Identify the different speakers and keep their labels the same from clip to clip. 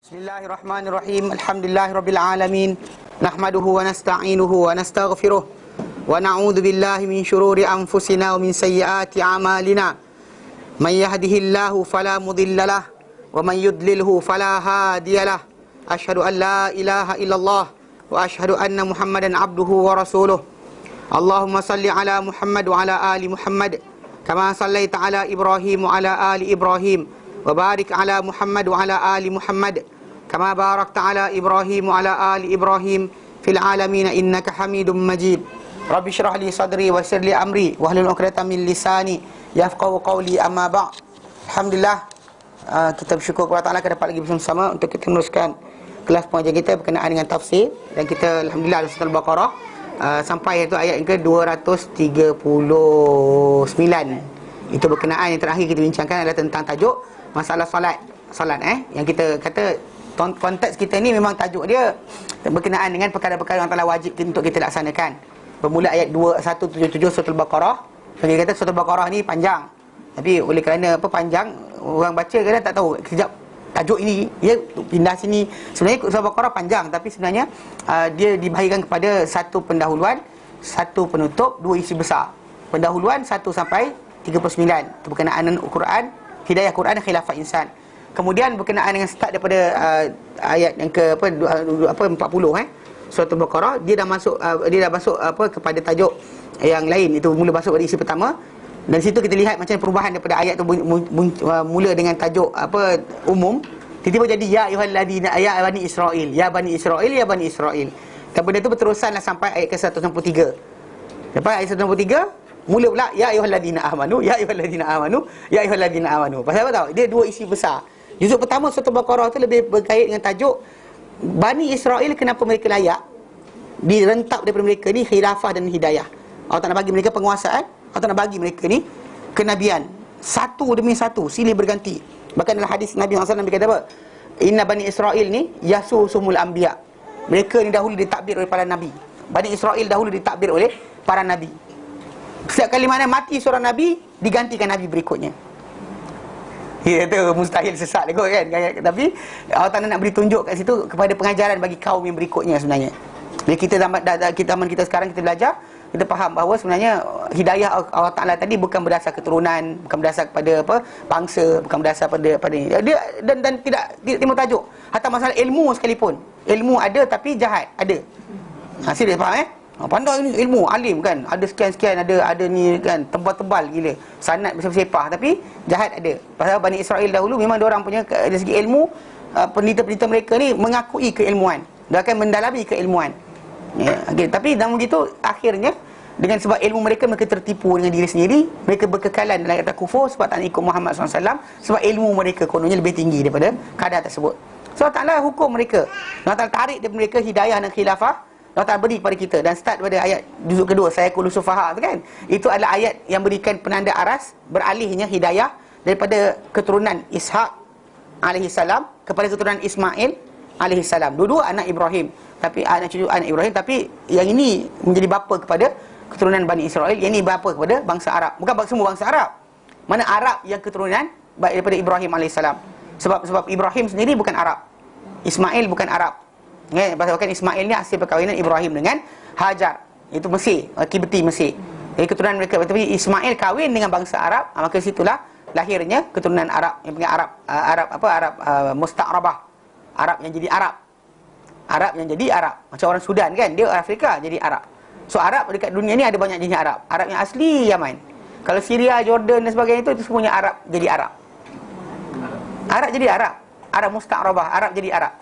Speaker 1: Bismillahirrahmanirrahim. Alhamdulillahirabbil alamin. Nahmaduhu wa nasta'inuhu wa nastaghfiruh. Wa na'udzu billahi min shururi anfusina wa min sayyiati a'malina. May yahdihillahu fala mudhillalah wa may yudlilhu fala hadiyalah. Asyhadu an la ilaha illallah wa asyhadu anna Muhammadan abduhu wa rasuluh. Allahumma salli ala Muhammad wa ala ali Muhammad kama sallaita ala Ibrahim wa ala ali Ibrahim. Wa barik ala Muhammad wa ala ali Muhammad kama barakta ala Ibrahim wa ala ali Ibrahim fil alamin innaka Hamidum Majid. Rabbi shrah li sadri wa yassir li amri wahlul 'uqdatam min lisani yafqahu qawli. Amma ba'd. Alhamdulillah, kita bersyukur kepada Allah kita dapat lagi bersama untuk kita meneruskan kelas pengajian kita berkenaan dengan tafsir, dan kita alhamdulillah surah Al-Baqarah sampai itu ayat yang ke-239. Itu berkenaan yang terakhir kita bincangkan adalah tentang tajuk masalah solat yang kita kata konteks kita ni memang tajuk dia berkenaan dengan perkara-perkara yang telah wajib untuk kita laksanakan. Bermula ayat 2177 surah Al-Baqarah. Kita kata surah Al-Baqarah ni panjang, tapi oleh kerana panjang, orang baca kadang tak tahu sekejap tajuk ini dia pindah sini. Sebenarnya surah Al-Baqarah panjang, tapi sebenarnya dia dibahagikan kepada satu pendahuluan, satu penutup, dua isi besar. Pendahuluan 1 sampai 39 itu berkenaan dengan Quran, hidayah Quran dan khilafah insan. Kemudian berkenaan dengan start daripada ayat yang ke 40 surah Al-Baqarah, dia dah masuk kepada tajuk yang lain. Itu mula masuk pada isi pertama. Dan situ kita lihat macam perubahan daripada ayat tu mula dengan tajuk umum, tiba-tiba jadi ya ayyuhalladzina ya bani Israil, ya bani Israil, ya bani Israil. Dan benda tu berterusanlah sampai ayat ke-163. Lepas ayat 163 mula pula ya ayyuhalladzina amanu, ya ayyuhalladzina amanu, ya ayyuhalladzina amanu. Pasal apa tahu? Dia dua isi besar. Juzuk pertama surah Al-Baqarah tu lebih berkait dengan tajuk Bani Israel, kenapa mereka layak direntap daripada mereka ni khilafah dan hidayah. Allah tak nak bagi mereka penguasaan, Allah tak nak bagi mereka ni kenabian satu demi satu, silih berganti. Bahkan dalam hadis Nabi SAW dia kata apa? Inna Bani Israel ni yasusumul anbiya. Mereka ni dahulu ditakbir oleh para nabi. Bani Israel dahulu ditakbir oleh para nabi. Setiap kali mana mati seorang nabi, digantikan nabi berikutnya. Dia kata mustahil sesat dia kot kan. Tapi Allah Ta'ala nak beri tunjuk kat situ kepada pengajaran bagi kaum yang berikutnya sebenarnya. Bila kita zaman kita sekarang kita belajar, kita faham bahawa sebenarnya hidayah Allah Ta'ala tadi bukan berdasar keturunan, bukan berdasar kepada bangsa, bukan berdasar pada dia, dan tidak timbul tajuk. Hatta masalah ilmu sekalipun, ilmu ada tapi jahat ada. Serius faham pandai ni ilmu, alim kan, ada sekian-sekian, ada ni kan, tebal-tebal gila, sanad bersepah, tapi jahat ada. Pasal Bani Israel dahulu memang diorang punya dari segi ilmu, peneliti-peneliti mereka ni mengakui keilmuan, dia akan mendalami keilmuan. Okay. Tapi dalam begitu akhirnya dengan sebab ilmu mereka tertipu dengan diri sendiri, mereka berkekalan dalam kata kufur sebab tak nak ikut Muhammad SAW, sebab ilmu mereka kononnya lebih tinggi daripada kadar tersebut. So Allah Ta'ala hukum mereka, Allah Ta'ala tarik daripada mereka hidayah dan khilafah, Allah Ta'ala beri kepada kita. Dan start pada ayat juzuk kedua, saya kulu sufaha tu kan, itu adalah ayat yang berikan penanda aras beralihnya hidayah daripada keturunan Ishak alaihissalam kepada keturunan Ismail alaihissalam. Dua-dua anak Ibrahim, tapi anak cucu anak Ibrahim, tapi yang ini menjadi bapa kepada keturunan Bani Israel, yang ini bapa kepada bangsa Arab. Bukan semua bangsa Arab, mana Arab yang keturunan daripada Ibrahim alaihissalam. Sebab Ibrahim sendiri bukan Arab, Ismail bukan Arab. Bahkan Ismail ni hasil perkahwinan Ibrahim dengan Hajar, itu Mesir, Kibti Mesir. Jadi keturunan mereka, tapi Ismail kahwin dengan bangsa Arab, maka situlah lahirnya keturunan Arab yang panggil Arab musta'rabah, Arab yang jadi Arab. Arab yang jadi Arab. Macam orang Sudan kan, dia Afrika jadi Arab. So Arab dekat dunia ni ada banyak jenis Arab. Arab yang asli Yaman. Kalau Syria, Jordan dan sebagainya itu semuanya Arab jadi Arab. Arab jadi Arab. Arab musta'rabah, Arab jadi Arab.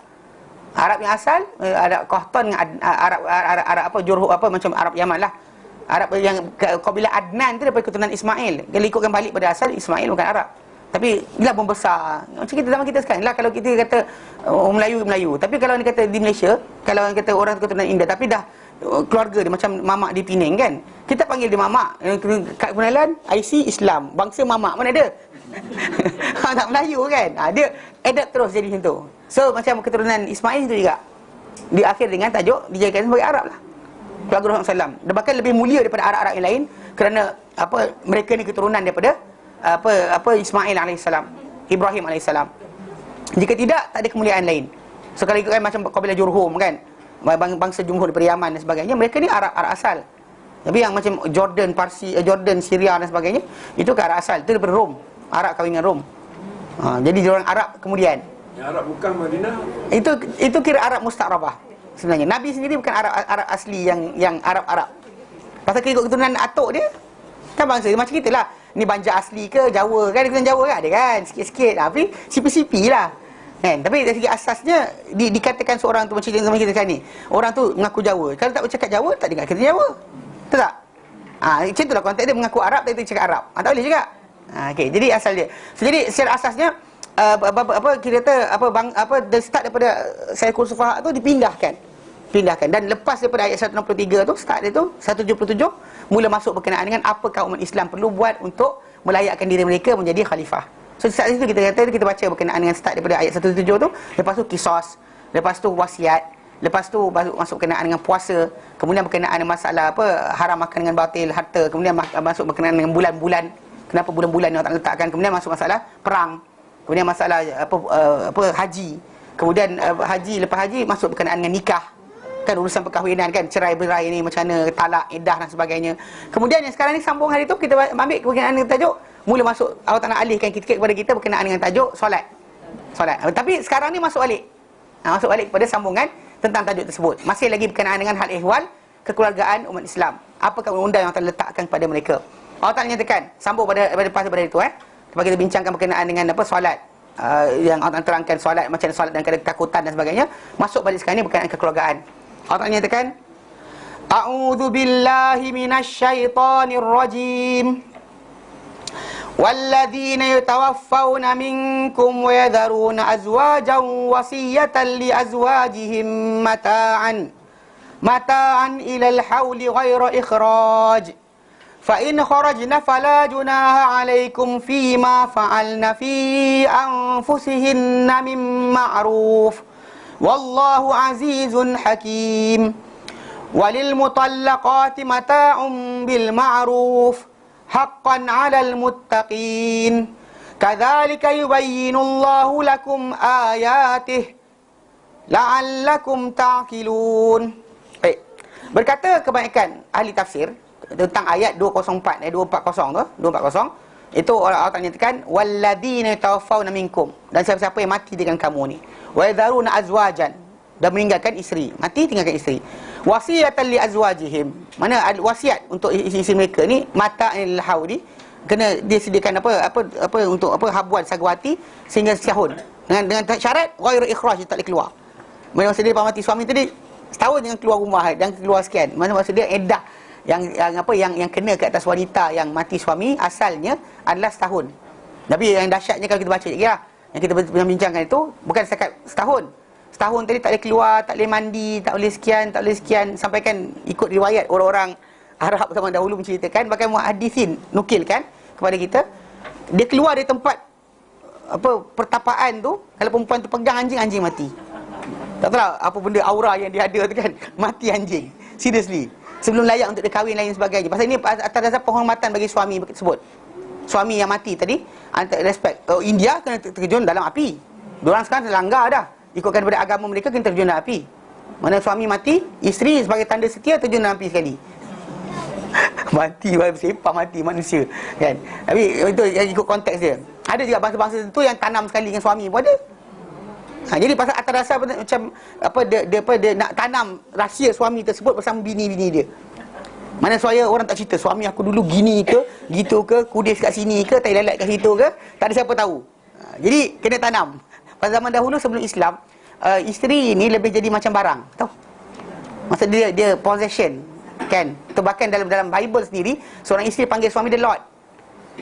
Speaker 1: Arab yang asal ada Qahtan dengan Arab Jurhum macam Arab Yaman lah. Arab yang kabilah Adnan tu daripada keturunan Ismail. Kalau ikutkan balik pada asal, Ismail bukan Arab. Tapi bila membesar macam kita zaman kita sekarang lah, kalau kita kata Melayu. Tapi kalau kita kata di Malaysia, kalau orang kata orang keturunan India tapi dah keluarga dia macam mamak di Penang kan, kita panggil dia mamak. Kad pengenalan IC Islam, bangsa mamak mana ada? Tak Melayu kan. Dia adapt terus jadi macam tu. So macam keturunan Ismail itu juga di akhir dengan tajuk dijadikan sebagai Arab lah, keluarga Rasulullah SAW. Dan bahkan lebih mulia daripada Arab-Arab yang lain, kerana mereka ni keturunan daripada Ismail alaihissalam, Ibrahim alaihissalam. Jika tidak, tak ada kemuliaan lain. So kalau ikutkan macam kabilah Jurhum kan, bangsa Jumhur daripada Yaman dan sebagainya, mereka ni Arab asal. Tapi yang macam Jordan, Jordan, Syria dan sebagainya, itu ke Arab asal, itu daripada Rom. Arab kahwin dengan Rom. Jadi dia orang Arab kemudian.
Speaker 2: Yang Arab bukan Madinah.
Speaker 1: Itu kira Arab musta'rabah sebenarnya. Nabi sendiri bukan Arab asli yang Arab. Pasal ikut keturunan atuk dia, kan bangsa macam kita lah. Ni Banjar asli ke Jawa kan, keturunan Jawa kan ada kan, sikit-sikit. Tapi sipi-sipi lah kan. Tapi dari segi asasnya dikatakan seorang tu macam kita sekarang ni, orang tu mengaku Jawa. Kalau tak bercakap Jawa, tak dengar kata Jawa. Betul tak? Macam itulah konteks dia, mengaku Arab tapi cakap Arab. Tak boleh juga. Okey, jadi asal dia. So, jadi secara asasnya kita kata the start daripada Sayyidul Sufaha tu dipindahkan dan lepas daripada ayat 163 tu, start dia tu 177 mula masuk berkenaan dengan apakah umat Islam perlu buat untuk melayakkan diri mereka menjadi khalifah. So saat itu kita baca berkenaan dengan start daripada ayat 177 tu, lepas tu qisas, lepas tu wasiat, lepas tu masuk berkenaan dengan puasa, kemudian berkenaan dengan masalah haram makan dengan batil harta, kemudian masuk berkenaan dengan bulan-bulan, kenapa bulan-bulan yang tak letakkan, kemudian masuk masalah perang, kemudian masalah haji, kemudian haji, lepas haji masuk berkenaan dengan nikah, kan urusan perkahwinan kan, cerai berai ni macam mana, talak, iddah dan sebagainya. Kemudian yang sekarang ni sambung hari tu kita ambil berkenaan dengan tajuk, mula masuk Allah Ta'ala alihkan kita kepada kita berkenaan dengan tajuk solat. Tapi sekarang ni masuk balik kepada sambungan tentang tajuk tersebut. Masih lagi berkenaan dengan hal ehwal kekeluargaan umat Islam. Apakah undang-undang yang telah letakkan kepada mereka. Allah Ta'ala nyatakan, sambung pada itu lepas kita bincangkan berkenaan dengan solat, yang Allah terangkan solat macam solat dan keadaan ketakutan dan sebagainya. Masuk balik sekarang ni berkenaan kekeluargaan. Allah Ta'ala nyatakan, A'udzu billahi minasyaitonir rajim. وَالَّذِينَ يَتَوَفَّوْنَ مِنكُمْ وَيَذَرُونَ أَزْوَاجًا وَصِيَّةً لِأَزْوَاجِهِمْ مَتَاعًا إِلَى الْحَوْلِ غَيْرَ إِخْرَاجٍ فَإِنْ خَرَجْنَ فَلَا جُنَاحَ عَلَيْكُمْ فِيمَا فَعَلْنَ فِي أَنفُسِهِنَّ مِن مَّعْرُوفٍ وَاللَّهُ عَزِيزٌ حَكِيمٌ وَلِلْمُطَلَّقَاتِ مَتَاعٌ بِالْمَعْرُوفِ حقا على المتقين كذلك يبين الله لكم آياته لعلكم تعقلون. Berkata kebanyakan ahli tafsir tentang ayat 204 240 itu Allah Ta'ala nyatakan walladzina tawaffawna minkum, dan siapa-siapa yang mati dengan kamu ni, wa yadharuna azwajan, dan meninggalkan isteri, mati tinggalkan isteri, wasiatan li azwajihim, mana wasiat untuk isteri mereka ni, mata'il haudi, kena dia sediakan untuk habuan sagwati sehingga setahun, dengan syarat ghairu ikhraj, tak boleh keluar. Maksud dia mati suami tadi setahun jangan keluar rumah dan keluar sekian. Maksud dia iddah yang kena ke atas wanita yang mati suami asalnya adalah setahun. Tapi yang dahsyatnya kalau kita baca yang kita bincangkan itu bukan setakat setahun. Setahun tadi tak boleh keluar, tak boleh mandi, tak boleh sekian, sampai kan ikut riwayat orang-orang Arab zaman dahulu menceritakan, bahkan muhaddisin nukilkan kepada kita, dia keluar dari tempat pertapaan tu, kalau perempuan tu pegang anjing mati. Tak tahu apa benda aura yang dia ada tu kan, mati anjing. Seriously. Sebelum layak untuk dia kahwin lain sebagainya. Pasal ini atas dasar penghormatan bagi suami tersebut. Suami yang mati tadi, respect. India kena terjun dalam api. Diorang sekarang terlanggar dah. Ikutkan daripada agama mereka kena terjun dalam api. Mana suami mati, isteri sebagai tanda setia terjun dalam api sekali. Mati, bersepah mati manusia kan. Tapi itu yang ikut konteks dia. Ada juga bangsa-bangsa tertentu yang tanam sekali dengan suami pun ada. Jadi pasal atas dasar macam dia nak tanam rahsia suami tersebut bersama bini-bini dia. Mana orang tak cerita suami aku dulu gini ke, gitu ke, kudis kat sini ke, tai lalat kat situ ke, tak ada siapa tahu. Jadi kena tanam. Pada zaman dahulu sebelum Islam, isteri ni lebih jadi macam barang, tahu? Maksud dia possession, kan? Itu bahkan dalam Bible sendiri, seorang isteri panggil suami dia Lord.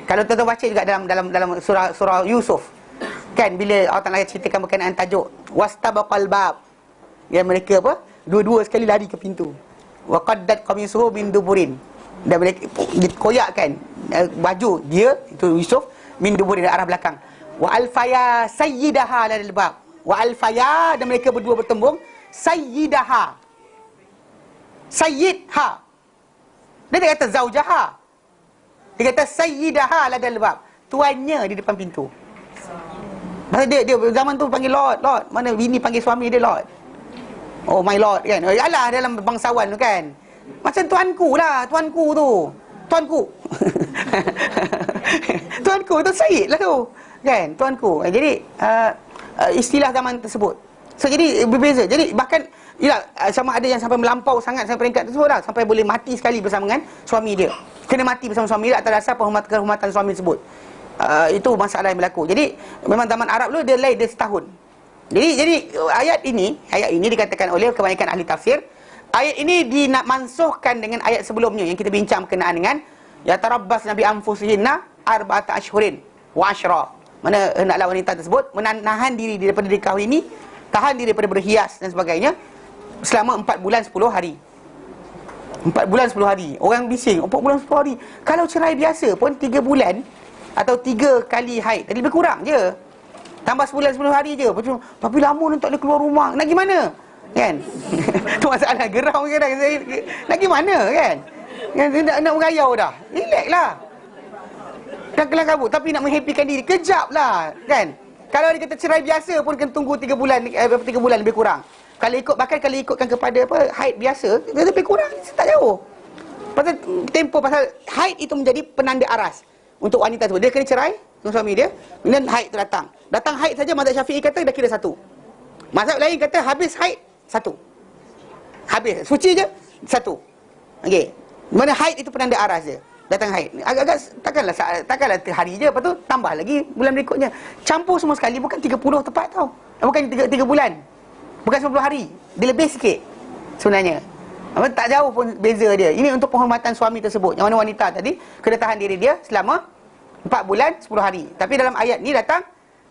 Speaker 1: Kalau tuan-tuan baca juga dalam surah Yusuf, kan, bila Allah Ta'ala ceritakan berkenaan tajuk wastabaqal bab, yang mereka dua-dua sekali lari ke pintu, wa qaddat qamisuhu min duburin, dan mereka dikoyakkan baju dia itu Yusuf min duburin, dari arah belakang. Wa alfaya sayyidaha ladal bab, wa alfaya, dan mereka berdua bertembung sayyidaha, sayyidha. Dia tak kata zaujaha, dia kata sayyidaha ladal bab, tuannya di depan pintu. Masa dia zaman tu panggil Lord. Mana bini panggil suami dia Lord. Oh my Lord kan. Oh, yalah dalam bangsawan tu kan. Macam tuanku lah, tuanku tu. Tuanku. Tuanku tu Syed lah tu. Kan, tuanku. Jadi istilah zaman tersebut. So jadi berbeza. Jadi bahkan yalah, sama ada yang sampai melampau sangat sampai peringkat tersebut lah, sampai boleh mati sekali bersama dengan suami dia. Kena mati bersama suami dia atas dasar kehormatan suami tersebut. Itu masalah yang berlaku. Jadi memang zaman Arab dulu dia setahun. Jadi ayat ini dikatakan oleh kebanyakan ahli tafsir, ayat ini dimansuhkan dengan ayat sebelumnya yang kita bincang berkenaan dengan ya tarabbas nabi anfusihinna arba'ata ashhurin wa ashra. Mana hendaklah wanita tersebut menahan diri daripada dikahwini, tahan diri daripada berhias dan sebagainya selama 4 bulan 10 hari. 4 bulan 10 hari. Orang bising, 4 bulan 10 hari. Kalau cerai biasa pun 3 bulan atau 3 kali haid, tadi lebih kurang je. Tambah sebulan 10 hari je. Tapi lama ni tak boleh keluar rumah. Nak pergi mana? Kan? Tu masalah geram kadang. Nak pergi mana kan? Nak merayau dah. Relax lah. Dah kelang kabut. Tapi nak menghappykan diri. Kejap lah. Kan? Kalau dia kata cerai biasa pun kena tunggu 3 bulan. 3 bulan lebih kurang. Kalau ikutkan kepada haid biasa, dia lebih kurang. Tak jauh. Pasal tempoh pasal haid itu menjadi penanda aras untuk wanita tersebut. Dia kena cerai dengan suami dia, kemudian haid tu datang. Datang haid saja mazhab Syafi'i kata dah kira 1. Mazhab lain kata habis haid 1. Habis suci je 1. Okey. Mana haid itu penanda aras je. Datang haid. Agak-agak takkanlah hari je, lepas tu tambah lagi bulan berikutnya. Campur semua sekali bukan 30 tepat tau. Bukan 3 bulan. Bukan 90 hari. Dia lebih sikit sebenarnya. Tak jauh pun beza dia. Ini untuk penghormatan suami tersebut. Yang mana wanita tadi kena tahan diri dia selama 4 bulan 10 hari. Tapi dalam ayat ni datang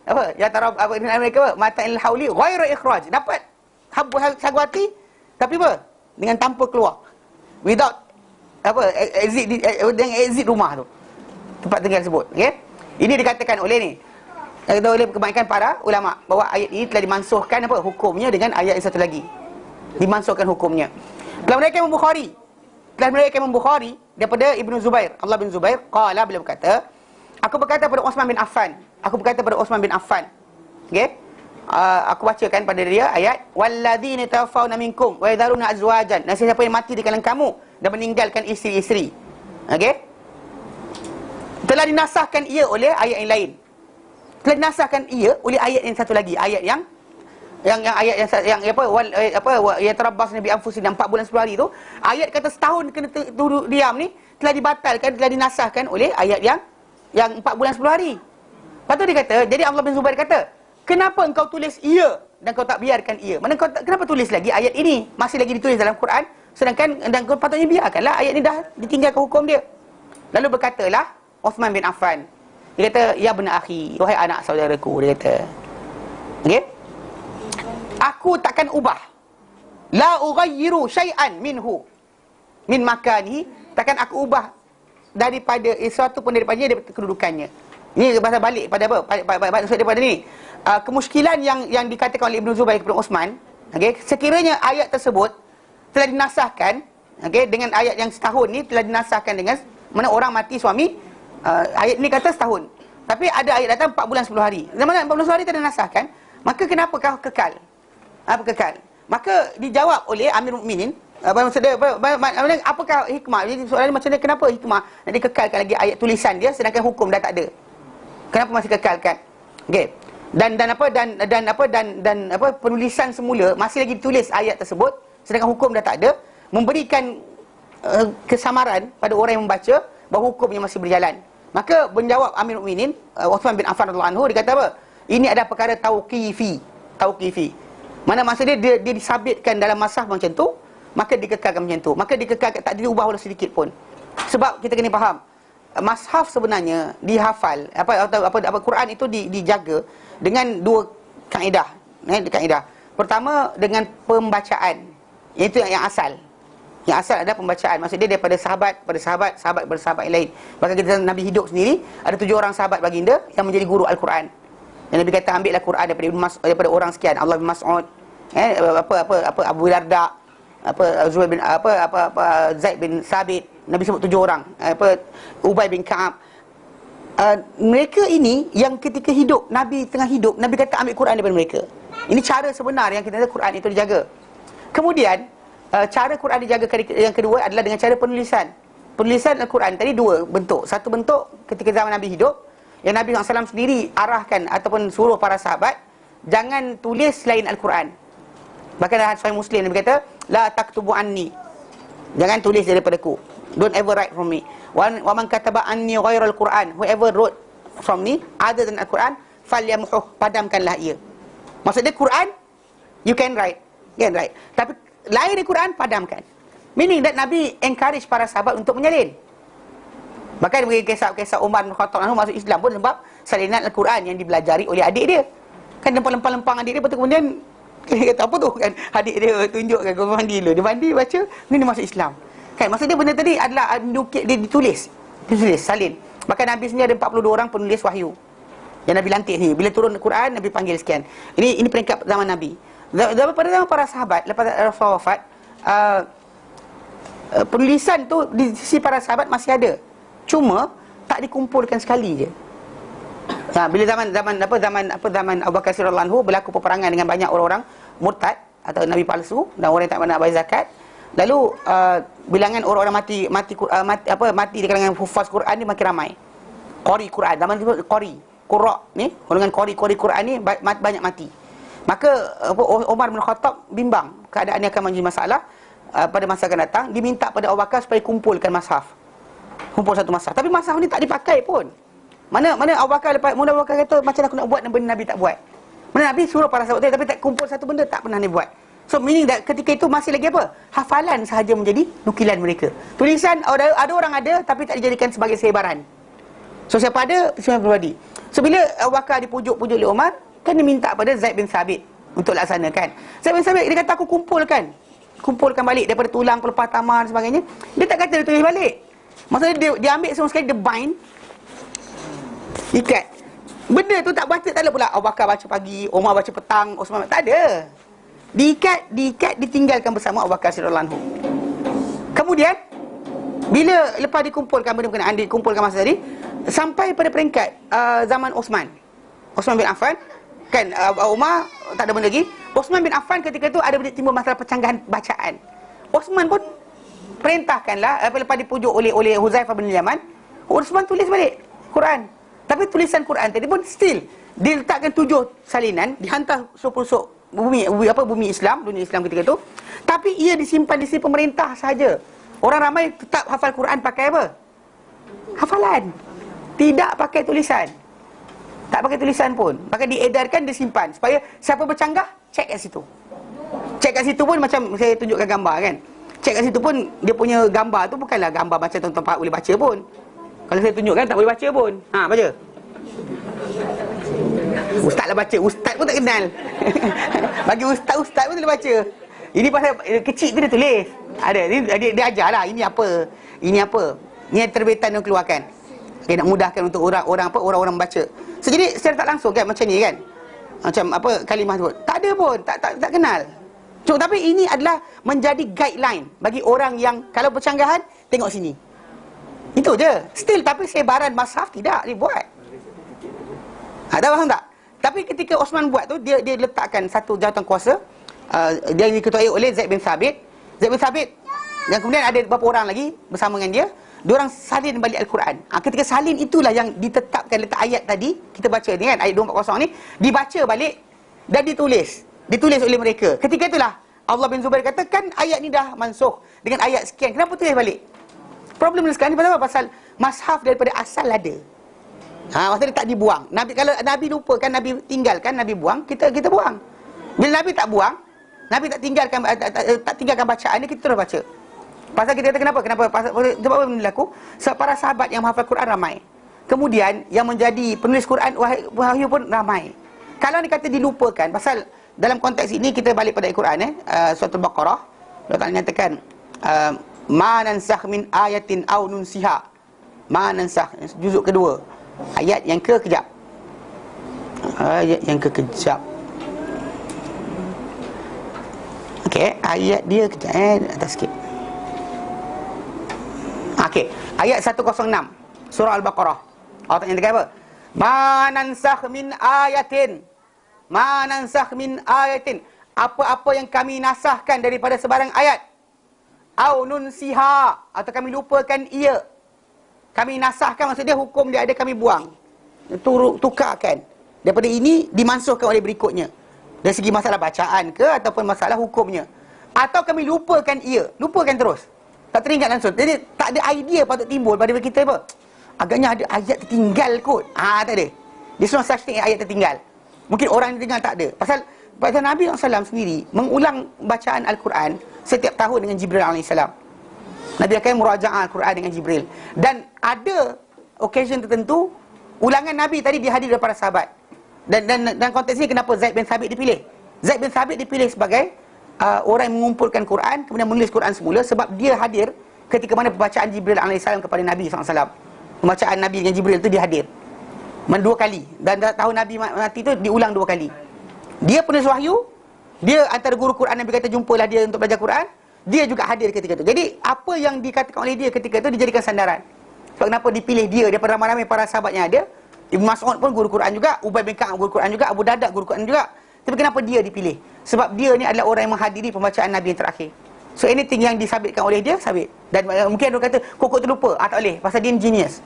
Speaker 1: apa? Ya tarab apa mereka apa? Mata'il hauli ghairu ikhraj. Dapat habbu sagwati tapi apa? Dengan tanpa keluar. Without apa? Exit rumah tu. Tempat tinggal tersebut. Okey? Ini dikatakan oleh ni. Oleh kebanyakan para ulama bahawa ayat ini telah dimansuhkan apa? Hukumnya dengan ayat yang satu lagi. Dimansuhkan hukumnya. Dalam riwayat Imam Bukhari daripada Ibnu Zubair, Abdullah bin Zubair, qala, beliau berkata, aku berkata pada Uthman bin Affan. Okey? Aku bacakan pada dia ayat walladzina tawaffawna minkum wa yadharuna azwajan. Dan siapa yang mati di kalangan kamu dan meninggalkan isteri-isteri. Okey? Telah dinasahkan ia oleh ayat yang lain. Telah dinasahkan ia oleh ayat yang satu lagi, ayat yang ya tarabbas nabi anfusin 4 bulan 10 hari tu, ayat kata setahun kena duduk diam ni telah dibatalkan, telah dinasahkan oleh ayat yang 4 bulan 10 hari. Lepas tu dia kata, jadi Abdullah bin Zubair kata, kenapa engkau tulis ia dan kau tak biarkan ia? Mana kau kenapa tulis lagi ayat ini masih lagi ditulis dalam Quran, sedangkan dan kau patutnya biarkanlah ayat ni dah ditinggalkan hukum dia. Lalu berkatalah Uthman bin Affan, dia kata, ya bena akhi, wahai anak saudaraku, dia kata, okey, aku takkan ubah, la ughayyiru syai'an minhu min makanihi, takkan aku ubah daripada sesuatu pun daripada kedudukannya. Ini bahasa balik pada apa? Maksud daripada ni, kemusykilan yang dikatakan oleh Ibnu Zubair kepada Uthman, okey, sekiranya ayat tersebut telah dinasahkan, okey, dengan ayat yang setahun ni telah dinasahkan dengan mana orang mati suami, ayat ni kata setahun. Tapi ada ayat datang 4 bulan 10 hari. Zaman 4 bulan 10 hari telah dinasahkan, maka kenapa kau kekal? Kekal. Maka dijawab oleh Amirul Mukminin, apakah hikmah? Jadi soalan macam ni, kenapa hikmah nak dikekalkan lagi ayat tulisan dia sedangkan hukum dah tak ada? Kenapa masih kekalkan? Okey. Dan penulisan semula masih lagi ditulis ayat tersebut sedangkan hukum dah tak ada, memberikan kesamaran pada orang yang membaca bahawa hukumnya masih berjalan. Maka menjawab Amirul Mukminin Uthman bin Affan radhiyallahu anhu, dia kata apa? Ini adalah perkara tauqifi. Mana maksud dia disabitkan dalam mazhab macam tu, maka dikekalkan macam tu. Maka dikekalkan, tak diubah walau sedikit pun. Sebab kita kena faham, mazhab sebenarnya dihafal, apa Quran itu dijaga dengan 2 kaedah. Kaedah. Pertama dengan pembacaan. Iaitu yang asal. Yang asal adalah pembacaan. Maksud dia daripada sahabat kepada sahabat yang lain. Bahkan kita Nabi hidup sendiri, ada 7 orang sahabat baginda yang menjadi guru Al-Quran. Yang Nabi kata ambillah Quran daripada orang sekian, Allah bin Mas'ud, Abu Darda, Zubair bin Zaid bin Sabit. Nabi sebut 7 orang. Ubay bin Ka'ab. mereka ini yang ketika hidup, Nabi tengah hidup, Nabi kata ambil Quran daripada mereka. Ini cara sebenar yang kita kata Quran itu dijaga. Kemudian cara Quran dijaga yang kedua adalah dengan cara penulisan. Penulisan Al-Quran tadi dua bentuk. Satu bentuk ketika zaman Nabi hidup, yang Nabi SAW sendiri arahkan ataupun suruh para sahabat, jangan tulis selain Al-Quran. Bahkan dalam Sahih Muslim Nabi kata, la taktubu anni, jangan tulis daripada ku, don't ever write from me. Wa man kataba anni ghairal Quran, whoever wrote from me other than Al-Quran, falyamhuh, padamkanlah ia. Maksudnya Quran you can write, tapi lain dari Quran padamkan. Meaning that Nabi encourage para sahabat untuk menyalin. Bahkan bagi kisah Umar bin Khattab masuk Islam pun sebab salinan Al-Quran yang dibelajari oleh adik dia. Kan lempang-lempang adik dia, betul, kemudian dia kata apa tu kan, adik dia tunjukkan kau mandi dulu, dia mandi baca, ni dia masuk Islam. Kan maksudnya benda tadi adalah dia ditulis, salin. Bahkan Nabi sendiri ada 42 orang penulis wahyu yang Nabi lantik ni. Bila turun Al-Quran, Nabi panggil sekian. Ini peringkat zaman Nabi. Pada zaman para sahabat, lepas Rasulullah wafat, penulisan tu di sisi para sahabat masih ada, cuma tak dikumpulkan sekali je. Bila zaman Abu Bakar radhiyallahu anhu berlaku peperangan dengan banyak orang-orang murtad atau nabi palsu dan orang yang tak nak bayar zakat. Lalu bilangan orang-orang mati di kalangan hufaz Quran ni makin ramai. Qari Quran, zaman itu qurra ni, golongan qari Quran ni banyak mati. Maka Umar bin Khattab bimbang keadaan ini akan menjadi masalah. Pada masa akan datang, diminta pada Abu Bakar supaya kumpulkan mushaf. Kumpul satu mushaf. Tapi mushaf ni tak dipakai pun. Mana Abu Bakar kata, macam aku nak buat dan benda Nabi tak buat. Mana Nabi suruh para sahabat tapi tak kumpul satu benda, tak pernah Nabi buat. So meaning that ketika itu masih lagi apa? Hafalan sahaja menjadi nukilan mereka. Tulisan ada orang ada tapi tak dijadikan sebagai sebaran. So siapa ada, siapa pribadi. So bila Abu Bakar dipujuk-pujuk oleh Umar, kan dia minta pada Zaid bin Sabit untuk laksanakan. Zaid bin Sabit dia kata aku kumpulkan balik daripada tulang, pelepah tamar dan sebagainya. Dia tak kata dia tulis balik. Maksudnya dia ambil semua sekali, dia bind, ikat. Benda tu tak baca, tak ada pula Abu Bakar baca pagi, Umar baca petang, Osman tak ada. Diikat, ditinggalkan bersama Abu Bakar radhiyallahu anhu. Kemudian bila lepas dikumpulkan benda berkenaan, dikumpulkan masa tadi, sampai pada peringkat zaman Osman bin Affan. Kan Umar tak ada benda lagi. Osman bin Affan ketika itu ada timbul masalah percanggahan bacaan. Osman pun perintahkanlah, lepas dipujuk oleh Huzaifah bin Yaman, Osman tulis balik Quran. Tapi tulisan Quran tadi pun still diletakkan 7 salinan, dihantar sepulsuk bumi Islam, dunia Islam ketika itu. Tapi ia disimpan di sisi pemerintah sahaja. Orang ramai tetap hafal Quran pakai apa? Hafalan. Tidak pakai tulisan. Tak pakai tulisan pun. Maka diedarkan, disimpan supaya siapa bercanggah, cek kat situ. Cek kat situ pun macam saya tunjukkan gambar kan. Cek kat situ pun dia punya gambar tu bukanlah gambar macam tuan-tuan Pak boleh baca pun. Kalau saya tunjukkan tak boleh baca pun. Baca. Ustaz lah baca. Ustaz pun tak kenal. Bagi ustaz pun tak boleh baca. Ini pasal kecil tu dia tulis. Ada. Dia ajar lah. Ini apa. Ni terbitan yang keluarkan. Okay, nak mudahkan untuk orang-orang membaca. So, jadi secara tak langsung kan macam ni kan. Macam apa kalimah tu. Tak ada pun, tak kenal. So, tapi ini adalah menjadi guideline bagi orang yang kalau percanggahan tengok sini. Itu je. Still tapi sebaran mushaf tidak dibuat. Tak faham tak? Tapi ketika Osman buat tu, dia letakkan satu jawatan kuasa, dia diketuai oleh Zaid bin Sabit. Dan kemudian ada beberapa orang lagi bersama dengan dia. Diorang salin balik Al-Quran. Ketika salin itulah yang ditetapkan letak ayat tadi kita baca ni kan, ayat 240 ni dibaca balik dan ditulis oleh mereka. Ketika itulah Allah bin Zubair kata, kan ayat ni dah mansuh dengan ayat sekian, kenapa tulis balik? Problem sekarang ni pasal apa? Pasal mushaf daripada asal ada. Maksudnya tak dibuang. Kalau Nabi lupakan, Nabi tinggalkan, Nabi buang, kita buang. Bila Nabi tak buang, Nabi tak tinggalkan bacaan ni, kita terus baca. Pasal kita kata kenapa? Sebab apa benda berlaku? Sebab para sahabat yang menghafal Quran ramai. Kemudian yang menjadi penulis Quran wahyu pun ramai. Kalau ni kata dilupakan, pasal dalam konteks ini kita balik pada Al-Quran surah Al-Baqarah, Allah Ta'ala nyatakan ma nansakh min ayatin aw nunsiha. Ma nansakh, juzuk kedua. Ayat yang kekejap. Okey, ayat dia kejap atas sikit. Okey, ayat 106 surah Al-Baqarah. Allah Ta'ala nyatakan apa? Ma nansakh min ayatin. Ma nansakh min ayatin. Apa-apa yang kami nasahkan daripada sebarang ayat. Au nunsiha, atau kami lupakan ia. Kami nasahkan, maksudnya hukum dia ada, kami buang. Tukarkan. Daripada ini dimansuhkan oleh berikutnya. Dari segi masalah bacaan ke ataupun masalah hukumnya. Atau kami lupakan ia. Lupakan terus. Tak teringat langsung. Jadi tak ada idea patut timbul pada kita apa. Agaknya ada ayat tertinggal kot. Tak ada. There's no such thing ayat tertinggal. Mungkin orang dengar tak ada. Pasal Nabi SAW sendiri mengulang bacaan Al-Quran setiap tahun dengan Jibril AS. Nabi akan muraja'ah Al-Quran dengan Jibril. Dan ada occasion tertentu, ulangan Nabi tadi dihadir oleh para sahabat. Dan konteks ini kenapa Zaid bin Thabit dipilih? Zaid bin Thabit dipilih sebagai orang yang mengumpulkan Quran, kemudian menulis Quran semula, sebab dia hadir ketika mana pembacaan Jibril AS kepada Nabi SAW. Pembacaan Nabi dengan Jibril itu dia hadir 2 kali. Dan tahun Nabi mati itu diulang 2 kali. Dia penulis wahyu, dia antara guru Quran Nabi kata jumpalah dia untuk belajar Quran, dia juga hadir ketika itu. Jadi apa yang dikatakan oleh dia ketika itu dijadikan sandaran. Sebab kenapa dipilih dia daripada ramai-ramai para sahabat yang ada. Ibn Mas'ud pun guru Quran juga, Ubay bin Ka'ab guru Quran juga, Abu Darda guru Quran juga. Tapi kenapa dia dipilih? Sebab dia ni adalah orang yang menghadiri pembacaan Nabi yang terakhir. So anything yang disabitkan oleh dia, sabit. Dan mungkin orang kata, kok terlupa? Tak boleh, pasal dia genius.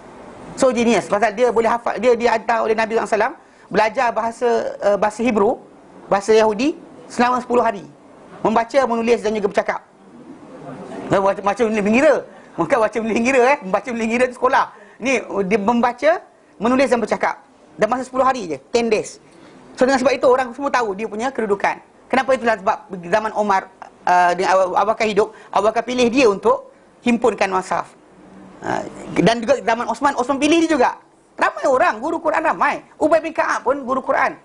Speaker 1: So genius, pasal dia boleh hafal. Dia dihantar oleh Nabi SAW belajar bahasa Hebrew, bahasa Yahudi selama 10 hari. Membaca, menulis dan juga bercakap. Baca mengira. Bukan baca mengira Membaca mengira tu sekolah. Ni dia membaca, menulis dan bercakap. Dan masa 10 hari je, 10 days. So dengan sebab itu orang semua tahu dia punya kedudukan. Kenapa itulah sebab zaman Omar dengan Abu Bakar hidup, Abu Bakar pilih dia untuk himpunkan mushaf. Dan juga zaman Osman pilih dia juga. Ramai orang guru Quran ramai. Ubay bin Ka'ab pun guru Quran.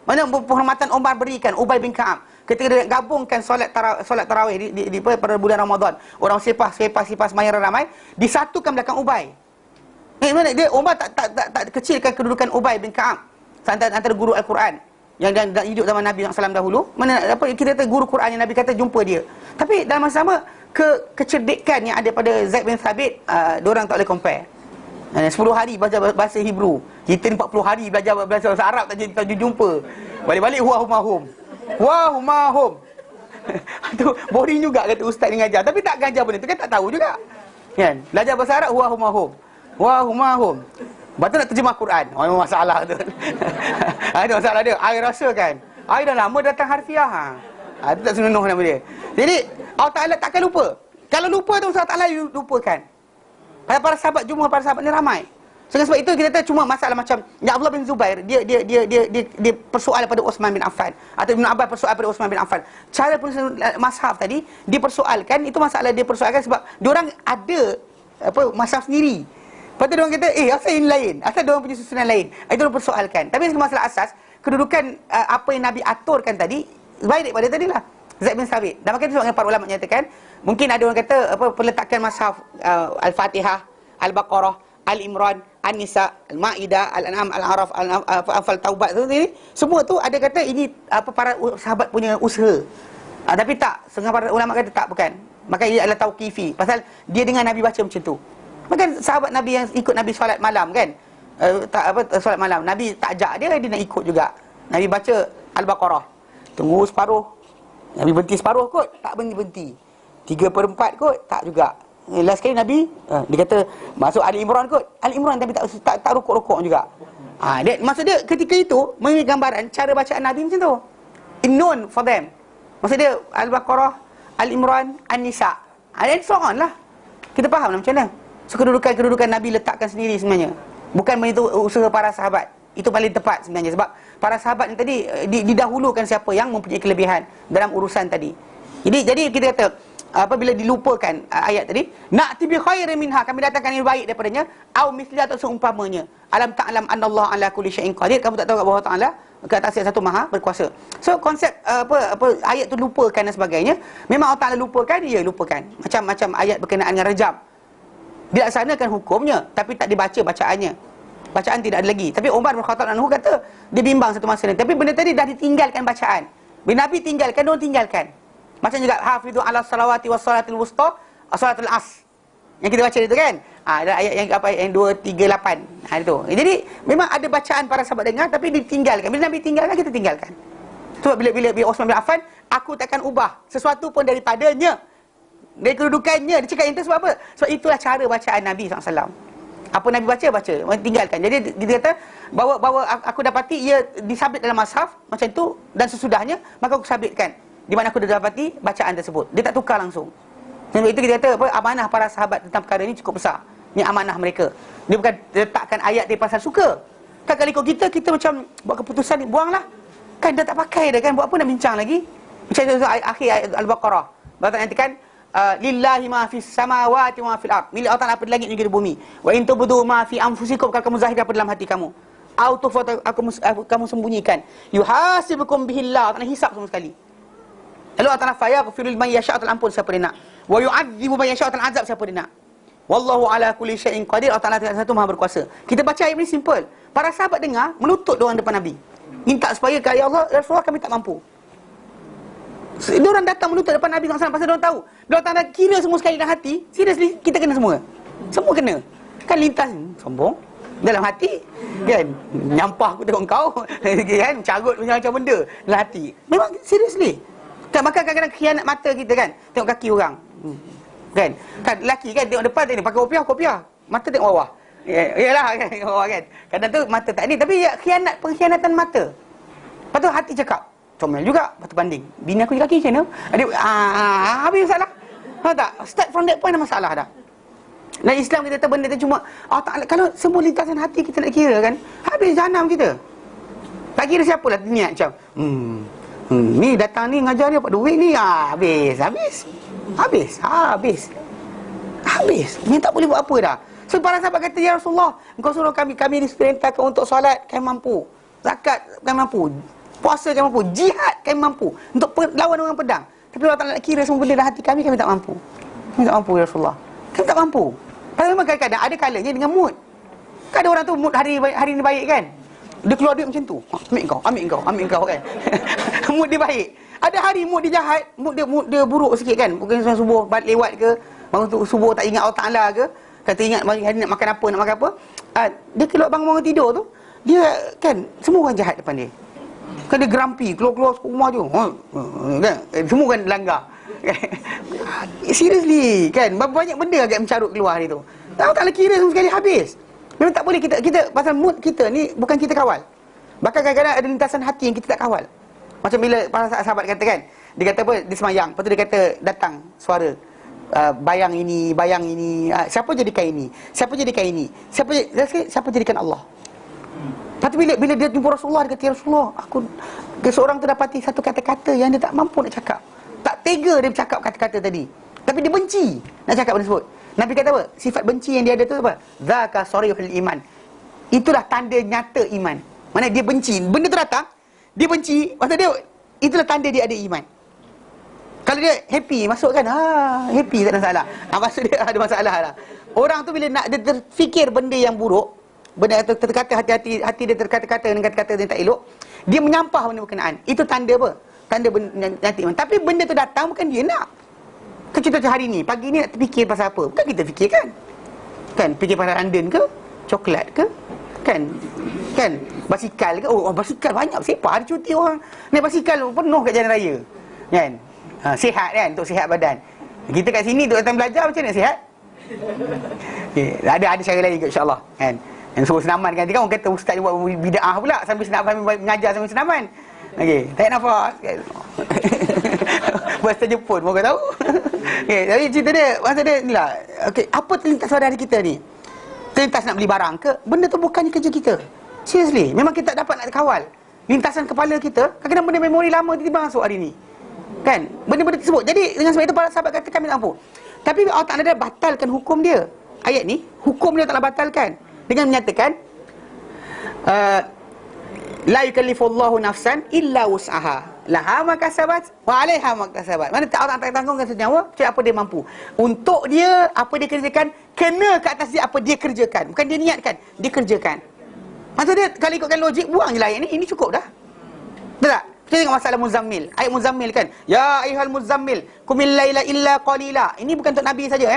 Speaker 1: Mana penghormatan Omar berikan Ubay bin Ka'ab ketika dia gabungkan solat tarawih di pada bulan Ramadan. Orang selepas sembahyang ramai disatukan belakang Ubay. Mana dia Omar tak kecilkan kedudukan Ubay bin Ka'ab antara guru Al-Quran yang hidup zaman Nabi SAW dahulu. Mana apa kita kata guru Quran yang Nabi kata jumpa dia. Tapi dalam masa sama kecerdikan yang ada pada Zaid bin Thabit, diorang tak boleh compare. 10 hari belajar bahasa Hebrew. Kita ni 40 hari belajar bahasa Arab tak jumpa. Balik-balik huahumahum. Tu boring juga kata ustaz ni ngajar. Tapi tak ngajar benda tu kan tak tahu juga. Kan? Belajar bahasa Arab huahumahum. Lepas tu nak terjemah Quran. Memang masalah tu. Ada masalah dia. I rasa kan. I dah lama datang harfiah. Itu tak senonoh nama dia. Jadi Allah Ta'ala takkan lupa. Kalau lupa tu Allah Ta'ala lupakan. Para sahabat, jumlah para sahabat ni ramai. Sebab itu kita tahu cuma masalah macam ya Abdullah bin Zubair dia persoal pada Uthman bin Affan atau Ibn Abbas persoal pada Uthman bin Affan. Cara penulisan mushaf tadi dipersoalkan, itu masalah dia persoalkan sebab diorang ada mushaf sendiri. Lepas tu diorang kata asal ini lain, asal diorang punya susunan lain. Itu diorang persoalkan. Tapi masalah asas kedudukan apa yang Nabi aturkan tadi baik daripada tadilah Zaid bin Thabit. Dan makanya sebabnya para ulama menyatakan mungkin ada orang kata peletakan mushaf Al-Fatihah, Al-Baqarah, Al-Imran, An-Nisa, Al-Ma'idah, Al-An'am, Al-Araf, Al-Anfal, Taubat tu ni, semua tu ada kata ini para sahabat punya usaha. Tapi tak, setengah para ulama kata tak, bukan. Maka ia adalah tauqifi. Pasal dia dengar Nabi baca macam tu. Maka sahabat Nabi yang ikut Nabi solat malam kan, solat malam, Nabi tak ajak dia nak ikut juga. Nabi baca Al-Baqarah, tunggu separuh, Nabi berhenti separuh kot, tak berhenti. 3/4 kot, tak juga. Last kali Nabi dia kata masuk Ali Imran kot, Ali Imran tapi tak rukuk-rukuk juga. Maksud dia ketika itu memberi gambaran cara bacaan Nabi macam tu. Known for them. Maksud dia Al-Baqarah, Al-Imran, An-Nisa. And so on lah. Kita faham lah macam mana. So kedudukan Nabi letakkan sendiri sebenarnya. Bukan itu usaha para sahabat. Itu paling tepat sebenarnya. Sebab para sahabat ni tadi didahulukan siapa yang mempunyai kelebihan dalam urusan tadi. Jadi kita kata apabila dilupakan ayat tadi, na'ti bi khairin minha, kami datangkan yang baik daripadanya, au misli atau seumpamanya. Alam ta'lam annallaha ala kulli syai'in qadir, kamu tak tahu bahawa Ta'ala ke atas satu maha berkuasa. So konsep ayat tu lupakan dan sebagainya, memang Allah Ta'ala lupakan, dia lupakan. Macam ayat berkenaan dengan rejam. Dilaksanakan hukumnya tapi tak dibaca bacaannya. Bacaan tidak ada lagi. Tapi Umar bin Khattab anhu kata dia bimbang satu masa ni. Tapi benda tadi dah ditinggalkan bacaan. Bila Nabi tinggalkan, dia tinggalkan. Macam juga hafizu ala salawati was salatil wusta, salatul as. Yang kita baca itu kan. Ada ayat yang apa, yang 238. Itu. Jadi memang ada bacaan para sahabat dengar, tapi ditinggalkan. Bila Nabi tinggalkan, kita tinggalkan. Sebab bila Osman bin Affan, aku takkan ubah sesuatu pun daripadanya, dari kedudukannya. Dia cakap itu sebab apa? Sebab itulah cara bacaan Nabi SAW. Apa Nabi baca, tinggalkan. Jadi dia kata bahawa aku dapati ia disabit dalam mushaf macam tu, dan sesudahnya maka aku sabitkan di mana aku dah dapati bacaan tersebut. Dia tak tukar langsung. Sebab itu kita kata apa, amanah para sahabat tentang perkara ini cukup besar. Ini amanah mereka. Dia bukan letakkan ayat dia pasal suka. Kan kalau ikut kita macam buat keputusan ni, buanglah. Kan dah tak pakai dah kan, buat apa nak bincang lagi? Macam tu akhir ayat Al-Baqarah. Allah nanti kan lillahi ma fis samawati wa ma fil ard. Milik Allah Taala apa di langit dan di bumi. Wa in tubdu ma fi anfusikum, kalau kamu zahir apa dalam hati kamu. Au tukhfu kamu sembunyikan. Yuhasibukum bihillah, tak nak hisap sama sekali. Lalu Allah Taala fayaghfiru liman yasha', Allah ampun siapa dia nak. Wa yu'adzibu man yasha', Allah azab siapa dia nak. Wallahu ala kulli syai'in qadir, Allah Taala satu maha berkuasa. Kita baca ayat ini simple. Para sahabat dengar, melutut doang depan Nabi. Minta supaya ya Allah, Rasulullah kami tak mampu. Dia orang datang melutut depan Nabi SAW pasal dia orang tahu. Dia orang tak nak kira semua sekali dalam hati. Seriously, kita kena semua. Semua kena. Kan lintas sombong dalam hati, kan nyampah aku tengok kau, kan carut macam-macam benda dalam hati. Memang seriously. Kan maka kadang-kadang khianat mata kita kan. Tengok kaki orang. Kan lelaki kan tengok depan tadi pakai kopiah, mata tengok bawah. Yalah kan bawah kan. Kadang tu mata tak ni, tapi ya pengkhianatan mata. Lepas tu hati cakap, comel juga, lepas tu banding. Bini aku je laki macam mana? Habis masalah. Tahu tak? Start from that point dah masalah dah. Dan Islam kita kata benda tu cuma kalau semua lintasan hati kita nak kira kan, habis jahanam kita. Tak kira siapalah niat macam ni datang ni ngajar ni dapat duit ni, habis. Ni tak boleh buat apa dah. So para sahabat kata, ya Rasulullah, engkau suruh kami diperintahkan untuk solat, kami mampu. Zakat kami mampu. Puasa kami mampu. Jihad kami mampu. Untuk lawan orang pedang. Tapi Allah tak nak kira semua benda dalam hati kami tak mampu. Kami tak mampu ya Rasulullah. Kami tak mampu. Padahal memang kadang-kadang ada kalanya dengan mood. Kan ada orang tu mood hari ni baik kan, dia keluar duit macam tu. Ambil kau kan. Mood dia baik. Ada hari mood dia jahat, mood dia buruk sikit kan. Mungkin subuh lewat ke, bangun tu subuh tak ingat Allah Taala ke, kata ingat hari nak makan apa. Dia keluar bangun tidur tu, dia kan semua orang jahat depan dia. Kan dia grumpy, keluar rumah je. Kan? Semua kan langgar. Seriously kan, banyak benda agak mencarut keluar hari tu. Tak kira semua sekali habis. Memang tak boleh kita pasal mood kita ni bukan kita kawal. Bahkan kadang-kadang ada lintasan hati yang kita tak kawal. Macam bila para sahabat kata kan, dia kata apa, dia semayang, lepas tu dia kata datang suara, bayang ini, siapa jadikan ini, siapa jadikan Allah. Lepas tu bila dia jumpa Rasulullah, dia kata, ya Rasulullah, seorang tu dapati satu kata-kata yang dia tak mampu nak cakap. Tak tega dia bercakap kata-kata tadi, tapi dia benci nak cakap benda tersebut. Nabi kata apa? Sifat benci yang dia ada tu apa? Zaka sarihul iman. Itulah tanda nyata iman. Mana dia benci, benda tu datang, dia benci, maksud dia itulah tanda dia ada iman. Kalau dia happy, masuk kan, happy tak ada masalah. Maksud dia ada masalah lah. Orang tu bila nak dia terfikir benda yang buruk, benda terkata hati dia terkata-kata dengan kata-kata yang tak elok, dia menyampah benda berkenaan. Itu tanda apa? Tanda nyata iman. Tapi benda tu datang bukan dia nak. Contoh hari ni, pagi ni nak terfikir pasal apa? Bukan kita fikirkan. Kan, fikir pasal London ke? Coklat ke? Kan, basikal ke? Basikal banyak. Siapa ada cuti orang naik basikal penuh kat jalan raya. Kan? Sihat kan, untuk sihat badan. Kita kat sini untuk datang belajar macam mana sihat? Okay. Ada cara lain juga insya-Allah. Kan? Yang suruh senaman kan, orang kata ustaz buat bid'ah pula sambil senaman, mengajar sambil senaman. Okey, tarik nafas. Bahasa Jepun, mau kau tahu? Okey, tapi cerita dia, masa dia inilah. Okey, apa terlintas pada hari kita ni? Terlintas nak beli barang ke? Benda tu bukannya kerja kita. Seriously, memang kita tak dapat nak kawal. Lintasan kepala kita, kadang-kadang benda memori lama tiba-tiba masuk hari ni. Kan? Benda-benda tersebut. Jadi dengan sebab itu para sahabat kata kami tak mampu. Tapi Allah Ta'ala dah batalkan hukum dia. Ayat ni, hukum dia tak batalkan dengan menyatakan la yukallifullahu nafsan illa wus'aha laha ma kasabat wa 'alaiha ma kasabat. Mana Allah tak tanggungkan senyawa macam apa dia mampu. Untuk dia apa dia kerjakan kena ke atas dia apa dia kerjakan. Bukan dia niatkan, dia kerjakan. Maksud dia kalau ikutkan logik buang je lah ayat ni, ini cukup dah. Betul tak? Kita tengok masalah Muzammil. Ayat Muzammil kan, ya ayyuhal muzammil qumil laila illa qalila. Ini bukan untuk Nabi saja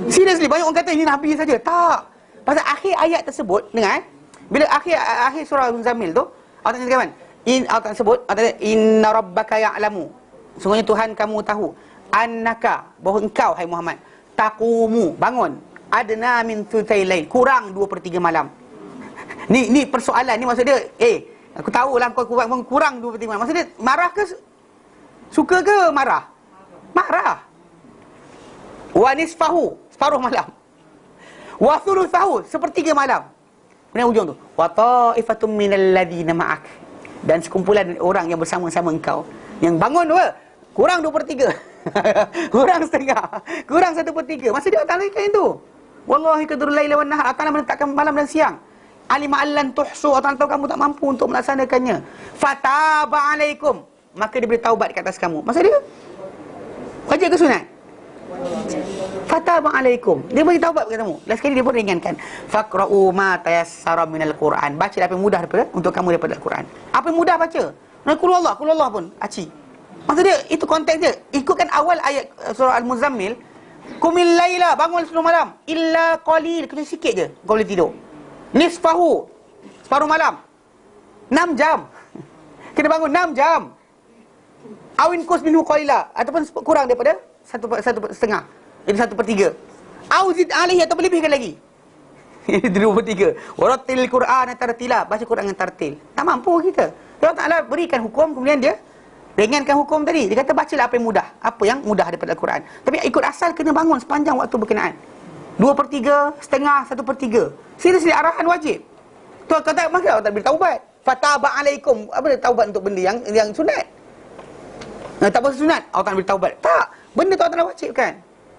Speaker 1: Seriously, banyak orang kata ini Nabi saja. Tak. Pasal akhir ayat tersebut, dengar, bila akhir surah Al-Muzammil tu, Allah Ta'ala katakan, Allah Ta'ala sebut, Allah Ta'ala, inna rabbaka ya'lamu. Sungguhnya Tuhan kamu tahu, annaka, bahawa engkau, hai Muhammad, taqumu, bangun, adna min thulthai lail, kurang 2/3 malam. Ni persoalan, ni maksud dia, aku tahulah kau kurang 2/3 malam. Maksud dia, marah ke? Suka ke marah? Marah. Wa nisfahu, separuh malam. Wa thuluthahu, 1/3 malam. Kemudian ujung tu, wa ta'ifatum minal ladzina ma'ak, dan sekumpulan orang yang bersama-sama engkau. Yang bangun tu, kurang 2/3. Kurang setengah. Kurang 1/3. Masa dia Allah Ta'ala itu. Wallahi qadarul laila wan nahar, Allah Ta'ala menetapkan malam dan siang. Alima allan tuhsu, Allah Ta'ala tahu kamu tak mampu untuk melaksanakannya. Fataba alaikum, maka dia boleh taubat ke atas kamu. Masa dia wajib ke sunat? Fataba alaikum, dia boleh taubat ke kamu. Last sekali dia pun ringankan. Faqra'u ma tayassara minal Quran, baca apa yang mudah daripada untuk kamu daripada Al-Quran. Apa yang mudah baca? Qul Allah pun aci. Maksud dia itu konteks dia. Ikutkan awal ayat surah Al-Muzammil, qumil laila, bangun sebelum malam, illa qalil, kena sikit je kau boleh tidur. Nisfahu, separuh malam, 6 jam. Kena bangun 6 jam. Awin kus minhu qalila, ataupun kurang daripada 1/2. Jadi 1/3. Auzid alaihi, ataupun lebihkan lagi. 2/3. Warattil Quran tartila, baca Quran dengan tartil. Tak mampu kita. Allah Ta'ala berikan hukum, kemudian dia ringankan hukum tadi. Dia kata bacalah apa yang mudah. Apa yang mudah daripada Al-Quran. Tapi ikut asal kena bangun sepanjang waktu berkenaan. 2/3, setengah, 1/3. Seriously, arahan wajib. Tu kata, maka Allah Ta'ala bertaubat. Fataba alaikum. Apa dia taubat untuk benda yang sunat? Tak apa sunat, Allah Ta'ala bertaubat. Tak. Benda tu Allah Ta'ala wajibkan.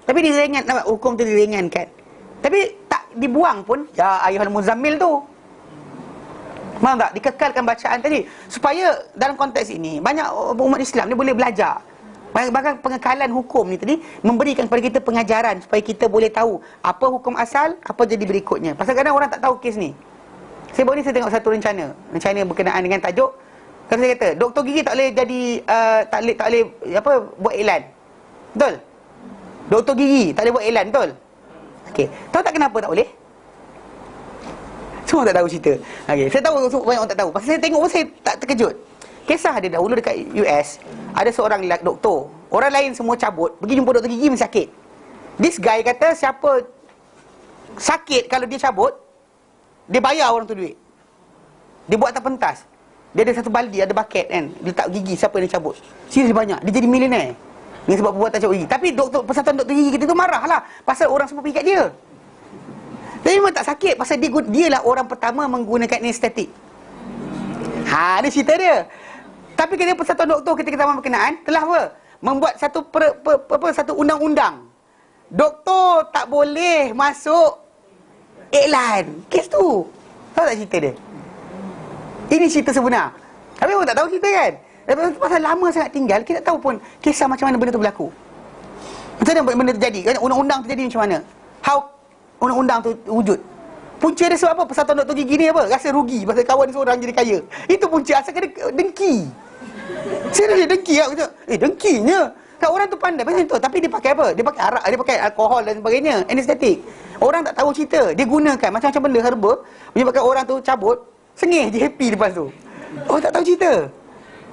Speaker 1: Tapi diringan, nampak hukum tu diringankan. Tapi tak dibuang pun, ya ayuhal muzammil tu. Faham tak? Dikekalkan bacaan tadi. Supaya dalam konteks ini, banyak umat Islam ni boleh belajar. Bahkan pengekalan hukum ni tadi memberikan kepada kita pengajaran supaya kita boleh tahu apa hukum asal, apa jadi berikutnya. Pasal kadang orang tak tahu kes ni. Saya baru ni saya tengok satu rencana berkenaan dengan tajuk. Kalau saya kata, doktor gigi tak boleh jadi tak boleh apa buat iklan. Betul? Doktor gigi tak boleh buat iklan, betul? Okey. Tahu tak kenapa tak boleh? Semua tak tahu cerita. Okey, saya tahu banyak orang tak tahu. Pasal saya tengok pun saya tak terkejut. Kisah ada dahulu dekat US, ada seorang doktor. Orang lain semua cabut, pergi jumpa doktor gigi mesti sakit. This guy kata siapa sakit kalau dia cabut, dia bayar orang tu duit. Dia buat atas pentas. Dia ada satu baldi, ada buket kan, dia letak gigi siapa yang cabut. Serius banyak. Dia jadi millionaire ni sebab perbuatan cabut gigi. Tapi persatuan doktor gigi kita tu marah lah pasal orang semua pergi kat dia. Tapi memang tak sakit pasal dia lah orang pertama menggunakan anestetik. Ni cerita dia. Tapi kena persatuan doktor ketika zaman berkenaan telah apa? Membuat satu undang-undang. Doktor tak boleh masuk iklan. Kes tu. Tahu tak cerita dia? Ini cerita sebenar. Tapi orang tak tahu cerita kan? Pasal lama sangat tinggal, kita tak tahu pun kisah macam mana benda tu berlaku. Macam mana benda terjadi? Undang-undang terjadi macam mana? How undang-undang tu wujud? Punca dia sebab apa? Persatuan doktor gigi ni apa? Rasa rugi pasal kawan seorang jadi kaya. Itu punca. Asal kena dengki. Serius dengki lah. Dengkinya. Kan orang tu pandai macam tu. Tapi dia pakai apa? Dia pakai arak, dia pakai alkohol dan sebagainya. Anestetik. Orang tak tahu cerita. Dia gunakan macam-macam benda herba menyebabkan orang tu cabut. Sengih je, happy lepas tu. Orang tak tahu cerita.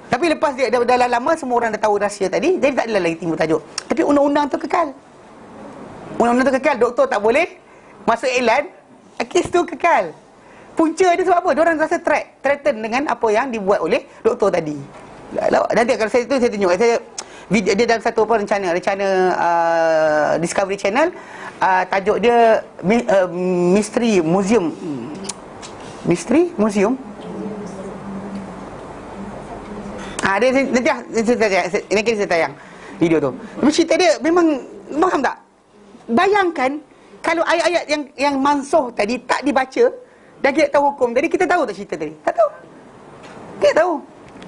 Speaker 1: Tapi lepas dia dah lama semua orang dah tahu rahsia tadi, jadi tak adalah lagi timbul tajuk. Tapi undang-undang tu kekal. Undang-undang tu kekal. Doktor tak boleh masuk iklan. Kes tu kekal. Punca dia sebab apa? Diorang rasa threaten dengan apa yang dibuat oleh doktor tadi. Nanti kalau saya tunjuk video dia dalam satu rencana Discovery Channel. Tajuk dia Misteri Museum. Misteri Museum. Nanti saya tayang video tu. Tapi cerita dia memang, faham tak? Bayangkan kalau ayat-ayat yang mansuh tadi tak dibaca dan kita tahu hukum tadi, kita tahu tak cerita tadi? Tak tahu. Kita tahu.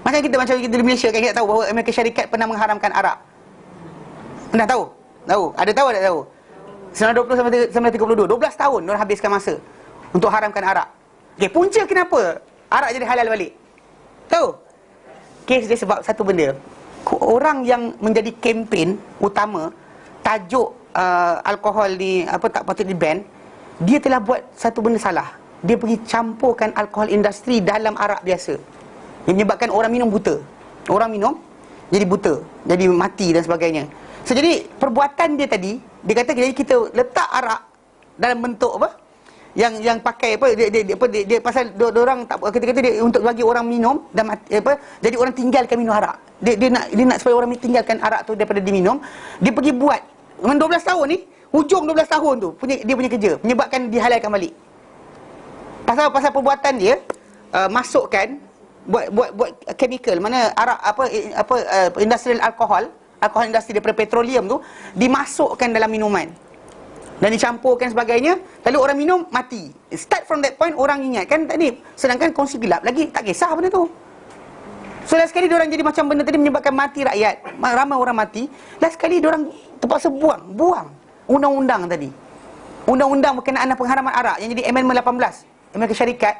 Speaker 1: Macam kita di Malaysia kan, kita tahu bahawa Amerika Syarikat pernah mengharamkan arak. Pernah tahu? Tahu. Ada tahu tak tahu? 1920 sampai 1932, 12 tahun mereka habiskan masa untuk haramkan arak. Okey, punca kenapa arak jadi halal balik? Tahu? Kes dia sebab satu benda. Orang yang menjadi kempen utama, tajuk alkohol ni tak patut di ban, dia telah buat satu benda salah. Dia pergi campurkan alkohol industri dalam arak biasa, yang menyebabkan orang minum buta. Orang minum jadi buta, jadi mati dan sebagainya. So jadi perbuatan dia tadi, dia kata jadi kita letak arak dalam bentuk yang pakai dia pasal dia orang tak kata dia untuk bagi orang minum dan mati, jadi orang tinggalkan minum arak. Dia nak supaya orang tinggalkan arak tu daripada diminum. Dia pergi buat 12 tahun ni, hujung 12 tahun tu dia punya kerja menyebabkan dihalalkan balik. Pasal perbuatan dia masukkan buat chemical, mana arak industrial alkohol industri daripada petroleum tu dimasukkan dalam minuman dan dicampurkan sebagainya, lalu orang minum mati. Start from that point orang ingat kan tadi, sedangkan kongsi gelap lagi tak kisah benda tu. So last sekali diorang jadi macam benda tadi menyebabkan mati rakyat, ramai orang mati. Last sekali diorang terpaksa buang undang-undang tadi, undang-undang berkenaan pengharaman arak yang jadi Amendment 18 Amerika Syarikat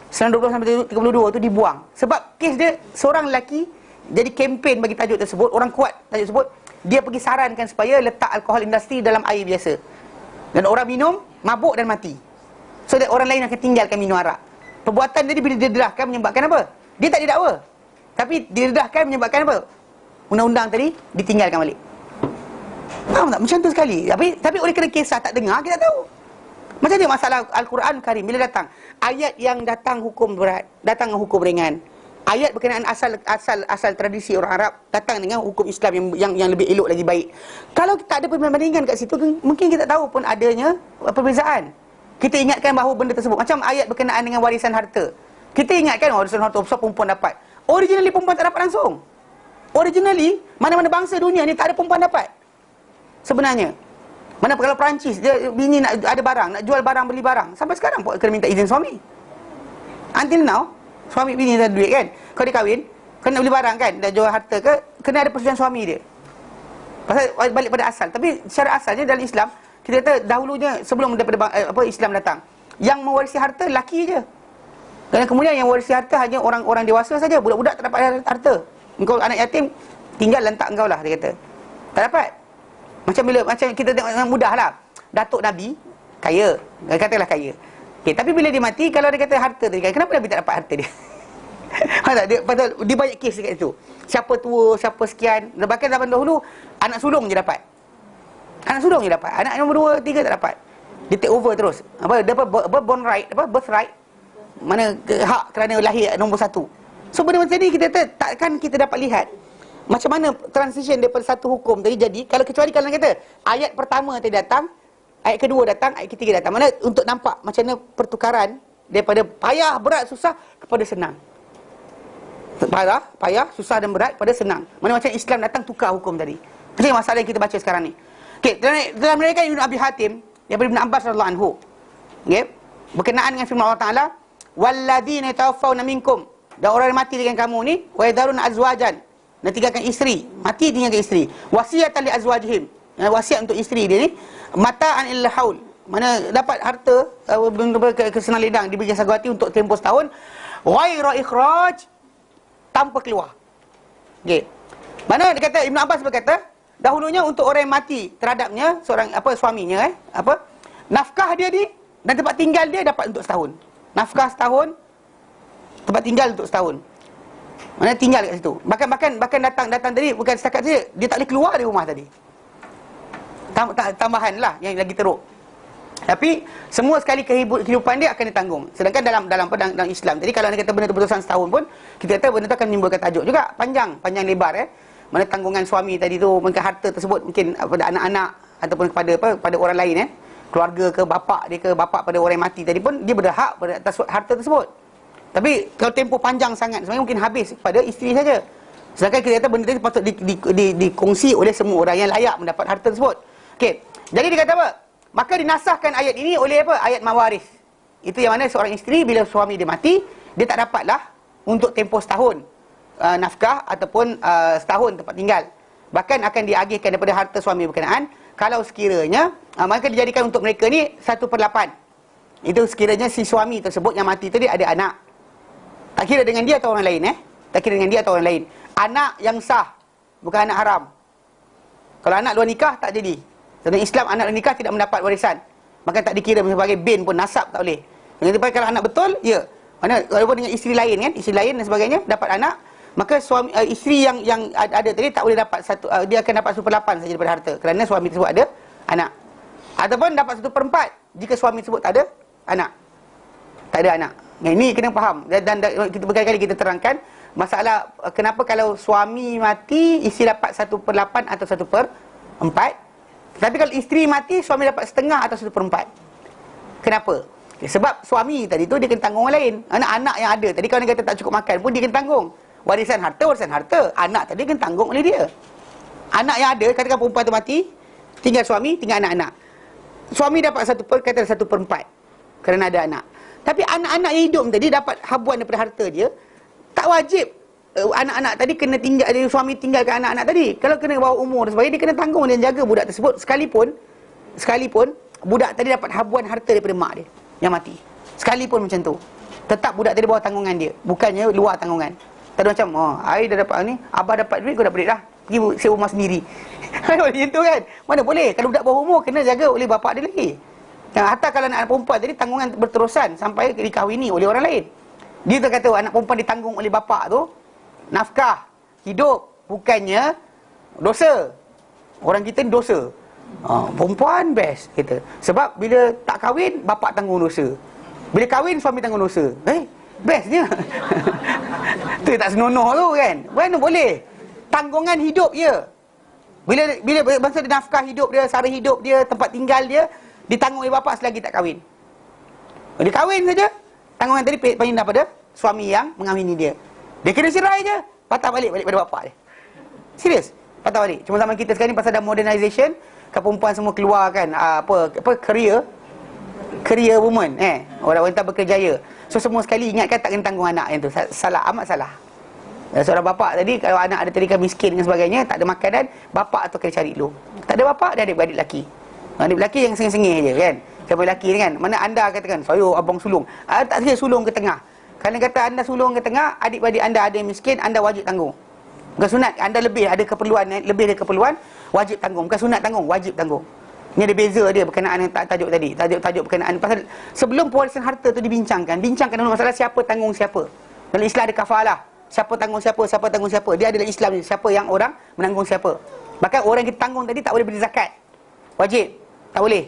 Speaker 1: 1912 sampai 32 tu dibuang. Sebab kes dia seorang lelaki jadi kempen bagi tajuk tersebut, orang kuat tajuk tersebut, dia pergi sarankan supaya letak alkohol industri dalam air biasa, dan orang minum mabuk dan mati, so that orang lain akan tinggalkan minum arak. Perbuatan dia bila didedahkan menyebabkan apa? Dia tak didakwa, tapi didedahkan menyebabkan apa? Undang-undang tadi ditinggalkan balik. Faham tak? Macam tu sekali. Tapi oleh kerana kisah tak dengar, kita tak tahu. Macam ni masalah Al-Quran Karim. Bila datang ayat yang datang hukum berat, datang dengan hukum ringan. Ayat berkenaan asal tradisi orang Arab datang dengan hukum Islam yang lebih elok lagi baik. Kalau tak ada perbandingan kat situ, mungkin kita tahu pun adanya perbezaan. Kita ingatkan bahawa benda tersebut, macam ayat berkenaan dengan warisan harta. Kita ingatkan warisan harta besar perempuan dapat. Originally perempuan tak dapat langsung. Originally mana-mana bangsa dunia ni tak ada perempuan dapat sebenarnya. Mana kalau Perancis, dia bini nak ada barang, nak jual barang, beli barang, sampai sekarang pun kena minta izin suami. Until now, suami bini tak ada duit kan. Kalau dia kahwin, kena nak beli barang kan, dah jual harta ke, kena ada persetujuan suami dia. Pasal balik pada asal. Tapi secara asalnya dalam Islam, kita kata dahulunya sebelum daripada Islam datang, yang mewarisi harta laki je. Dan kemudian yang mewarisi harta hanya orang-orang dewasa saja. Budak-budak tak dapat harta. Engkau anak yatim, tinggal lantak engkau lah, dia kata. Tak dapat. Macam kita tengok dengan mudah lah, Datuk Nabi kaya, katalah kaya. Okay, tapi bila dia mati, kalau dia kata harta tadi, kenapa Nabi tak dapat harta dia? Dia banyak kes dekat situ. Siapa tua, siapa sekian. Bahkan zaman dahulu anak sulung je dapat. Anak nombor 2, 3 tak dapat. Dia take over terus. Dia born right, birth right. Mana hak kerana lahir nombor 1. So benda macam ni kita takkan kita dapat lihat macam mana transition daripada satu hukum tadi jadi, kecuali kalau kata ayat pertama tadi datang, ayat kedua datang, ayat ketiga datang. Mana untuk nampak macam mana pertukaran daripada payah, berat, susah kepada senang. Payah, susah dan berat kepada senang. Mana macam Islam datang tukar hukum tadi. Ini masalah yang kita baca sekarang ni. Okey, dalam mereka Ibn Abi Hatim daripada Ibn Abbas radhiyallahu anhu. Okey, berkenaan dengan firman Allah Taala, "Walladzina tawaffawna minkum", dan orang yang mati dengan kamu ni, wa yadharuna azwajan, dan tinggalkan isteri, mati tinggalkan isteri, wasiatan li azwajihim, wasiat untuk isteri dia ni, mata'an illa haul, mana dapat harta kesenang lidang diberi sagawati untuk tempoh setahun, ghaira ikhraj, tanpa keluar. Okey. Mana dia kata, Ibn Abbas berkata, dahulunya untuk orang yang mati terhadapnya seorang suaminya nafkah dia ni dan tempat tinggal dia dapat untuk setahun. Nafkah setahun, tempat tinggal untuk setahun. Mana tinggal kat situ. Bahkan datang tadi bukan setakat saja, dia tak boleh keluar dari rumah tadi. Tambahan lah yang lagi teruk. Tapi semua sekali kehidupan dia akan ditanggung. Sedangkan dalam Islam tadi, kalau anda kata benda tu berterusan setahun pun, kita kata benda tu akan menimbulkan tajuk juga, panjang lebar Mana tanggungan suami tadi tu, mungkin harta tersebut mungkin pada anak-anak ataupun kepada orang lain keluarga ke bapak dia ke, bapak pada orang yang mati tadi pun dia berhak pada atas harta tersebut. Tapi kalau tempoh panjang sangat, sebenarnya mungkin habis kepada isteri saja. Sedangkan kita kata benda tadi patut dikongsi oleh semua orang yang layak mendapat harta tersebut. Okey. Jadi dia kata apa? Maka dinasahkan ayat ini oleh apa? Ayat mawaris. Itu yang mana seorang isteri bila suami dia mati, dia tak dapatlah untuk tempoh setahun nafkah ataupun setahun tempat tinggal. Bahkan akan diagihkan daripada harta suami berkenaan kalau sekiranya maka dijadikan untuk mereka ni 1/8. Itu sekiranya si suami tersebut yang mati tadi ada anak. Tak kira dengan dia atau orang lain Tak kira dengan dia atau orang lain. Anak yang sah, bukan anak haram. Kalau anak luar nikah tak jadi. Dalam Islam anak nikah tidak mendapat warisan. Maka tak dikira sebagai bin pun, nasab tak boleh. Tapi kalau anak betul, ya. Mana walaupun dengan isteri lain kan, isteri lain dan sebagainya dapat anak, maka suami isteri yang ada tadi tak boleh dapat satu, dia akan dapat 1/8 saja daripada harta kerana suami tersebut ada anak. Ataupun dapat 1/4 jika suami tersebut tak ada anak. Tak ada anak. Nah, ini kena faham. Dan kita berkali-kali kita terangkan masalah kenapa kalau suami mati isteri dapat 1/8 atau 1/4. Tapi kalau isteri mati suami dapat setengah atau 1/4. Kenapa? Sebab suami tadi tu dia kena tanggung orang lain. Anak-anak yang ada tadi, kalau dia kata tak cukup makan pun dia kena tanggung. Warisan harta. Anak tadi kena tanggung oleh dia. Anak yang ada, katakan perempuan tu mati, tinggal suami, tinggal anak-anak. Suami dapat 1/4 kerana ada anak. Tapi anak-anak yang hidup tadi dapat habuan daripada harta dia. Tak wajib anak-anak tadi kena tinggal, suami tinggalkan anak-anak tadi. Kalau kena bawa umur dan sebagainya, dia kena tanggung dan jaga budak tersebut. Sekalipun budak tadi dapat habuan harta daripada mak dia yang mati. Sekalipun macam tu, tetap budak tadi bawah tanggungan dia, bukannya luar tanggungan. Tak ada macam, I dah dapat ni, abah dapat duit, kau dapat duit dah, pergi sewa rumah sendiri. Macam tu kan. Mana boleh. Kalau budak bawah umur kena jaga oleh bapak dia lagi. Hatta kalau anak perempuan tadi tanggungan berterusan sampai dikahwini oleh orang lain. Dia tu kata anak perempuan ditanggung oleh bapak tu, nafkah hidup, bukannya dosa. Orang kita ni dosa. Perempuan best kita. Sebab bila tak kahwin, bapak tanggung dosa. Bila kahwin, suami tanggung dosa. Bestnya. Tu tak senonoh tu kan. Mana boleh. Tanggungan hidup je. Bila masa dia nafkah hidup dia, sara hidup dia, tempat tinggal dia, ditanggung oleh bapak selagi tak kahwin. Dia kahwin saja, tanggungan tadi pindah pada suami yang mengahwini dia. Dia kena cerai je, patah balik pada bapak dia. Serius, patah balik. Cuma zaman kita sekarang ni pasal dah modernization, perempuan semua keluar kan, career woman, orang wanita berkerjaya. So semua sekali ingatkan tak kena tanggung anak yang tu. Salah, amat salah. Seorang bapak tadi, kalau anak ada tadi kan miskin dan sebagainya, tak ada makanan, bapak tu kena cari dulu. Tak ada bapak, dia adik-beradik lelaki. Adik lelaki yang sengih-sengih je kan. Siapa lelaki ni kan, mana anda katakan, saya abang sulung, tak sekali sulung ke tengah. Kalau kata anda sulung ke tengah, adik-beradik anda ada yang miskin, anda wajib tanggung. Bukan sunat, anda lebih ada keperluan, wajib tanggung. Bukan sunat tanggung, wajib tanggung. Ini ada beza dia berkenaan dengan tajuk tadi. Tajuk berkenaan pasal sebelum pewarisan harta tu bincangkan dulu masalah siapa tanggung siapa. Dalam Islam ada kafalah. Siapa tanggung siapa. Dia adalah Islam ni. Siapa yang orang menanggung siapa. Bahkan orang kita tanggung tadi tak boleh beri zakat. Wajib. Tak boleh.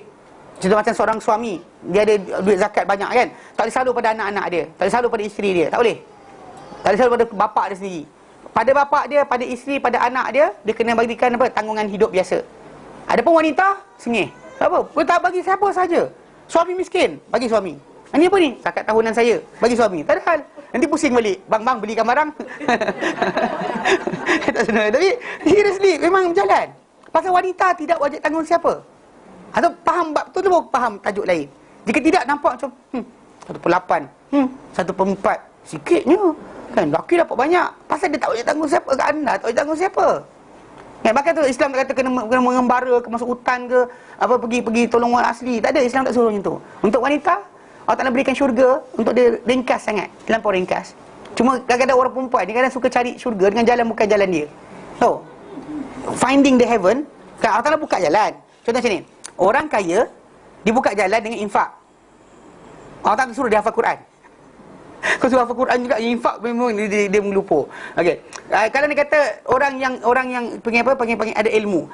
Speaker 1: Contoh macam seorang suami, dia ada duit zakat banyak kan. Tak boleh salur pada anak-anak dia. Tak boleh salur pada isteri dia. Tak boleh. Tak boleh salur pada bapak dia sendiri. Pada bapak dia, pada isteri, pada anak dia, dia kena bagikan tanggungan hidup biasa. Adapun wanita, sengih. Tak apa. Boleh tak bagi siapa saja. Suami miskin, bagi suami. Ini apa ni? Zakat tahunan saya, bagi suami. Tak ada hal. Nanti pusing balik. Bang, belikan barang. Tak senang. Tapi, seriously, memang berjalan. Pasal wanita tidak wajib tanggung siapa. Atau faham bab tu faham tajuk lain. Jika tidak, nampak macam 1/8, 1/4. Sikitnya. Kan, lelaki dapat banyak. Pasal dia tak wajib tanggung siapa. Kat anda tak wajib tanggung siapa. Kan, bahkan tu Islam tak kata kena mengembara ke, masuk hutan ke, pergi tolong orang asli. Tak ada, Islam tak suruh macam tu. Untuk wanita, Allah Ta'ala berikan syurga untuk dia ringkas sangat, terlampau ringkas. Cuma kadang-kadang orang perempuan ni kadang suka cari syurga dengan jalan bukan jalan dia. Tahu? Finding the heaven, kan Allah Ta'ala buka jalan. Contoh macam ni, orang kaya dibuka jalan dengan infak. Allah Ta'ala suruh dia hafal Quran. Kau suruh hafal Quran juga, infak memang dia melupur. Okey. Kalau dia kata orang yang pengen ada ilmu,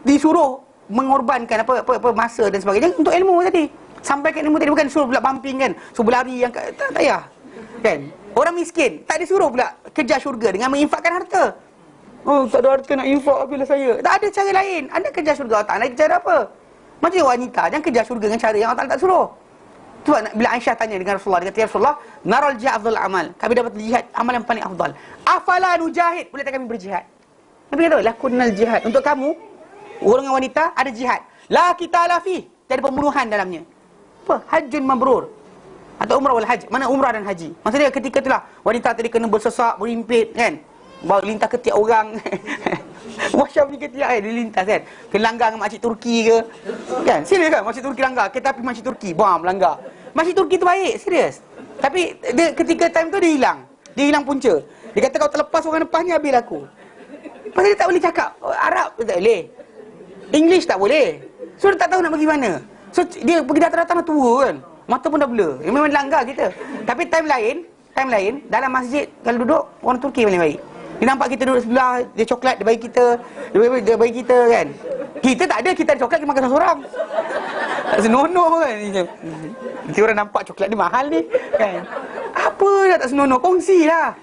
Speaker 1: disuruh mengorbankan apa masa dan sebagainya untuk ilmu tadi. Sampaikan ilmu tadi, bukan suruh pula bumping kan, suruh berlari yang tak payah. Kan? Orang miskin tak disuruh pula kejar syurga dengan menginfakkan harta. Tak ada harta nak infak, habislah saya. Tak ada cara lain. Anda kejar syurga Allah Ta'ala dengan cara apa? Macam wanita jangan kejar syurga dengan cara yang Allah Ta'ala tak suruh. Sebab bila Aisyah tanya dengan Rasulullah, dia kata, "Ya Rasulullah, naral jihad afdal amal." Kami dapat jihad amal yang paling afdal. Afala nujahid? Boleh tak kami berjihad? Nabi kata, "Lakunnal jihad." Untuk kamu, orang wanita ada jihad. La qitala fi, ada pembunuhan dalamnya. Apa? Hajjun mabrur. Atau umrah wal hajj. Mana umrah dan haji? Maksudnya ketika itulah wanita tadi kena bersesak, berimpit kan. Bawa lintas ketiak orang. Wasyam ni ketiak dia lintas kan. Kena langgar dengan makcik Turki ke. Kan? Serius kan? Makcik Turki langgar. Kereta api makcik Turki. Bam, langgar. Makcik Turki tu baik. Serius. Tapi dia ketika time tu dia hilang. Dia hilang punca. Dia kata kalau terlepas orang lepas ni habis aku. Pasal dia tak boleh cakap Arab tak boleh. English tak boleh. So dia tak tahu nak pergi mana. So dia pergi datang-datang dah tua kan, mata pun dah blur. Memang langgar kita. Tapi time lain dalam masjid kalau duduk orang Turki paling baik. Dia nampak kita duduk sebelah, dia coklat dia bagi kita, dia bagi kita kan. Kita tak ada, kita ada coklat kita makan seorang-seorang. Tak senonoh kan. Nanti orang nampak coklat ni mahal ni kan. Apa dah tak senonoh, kongsilah.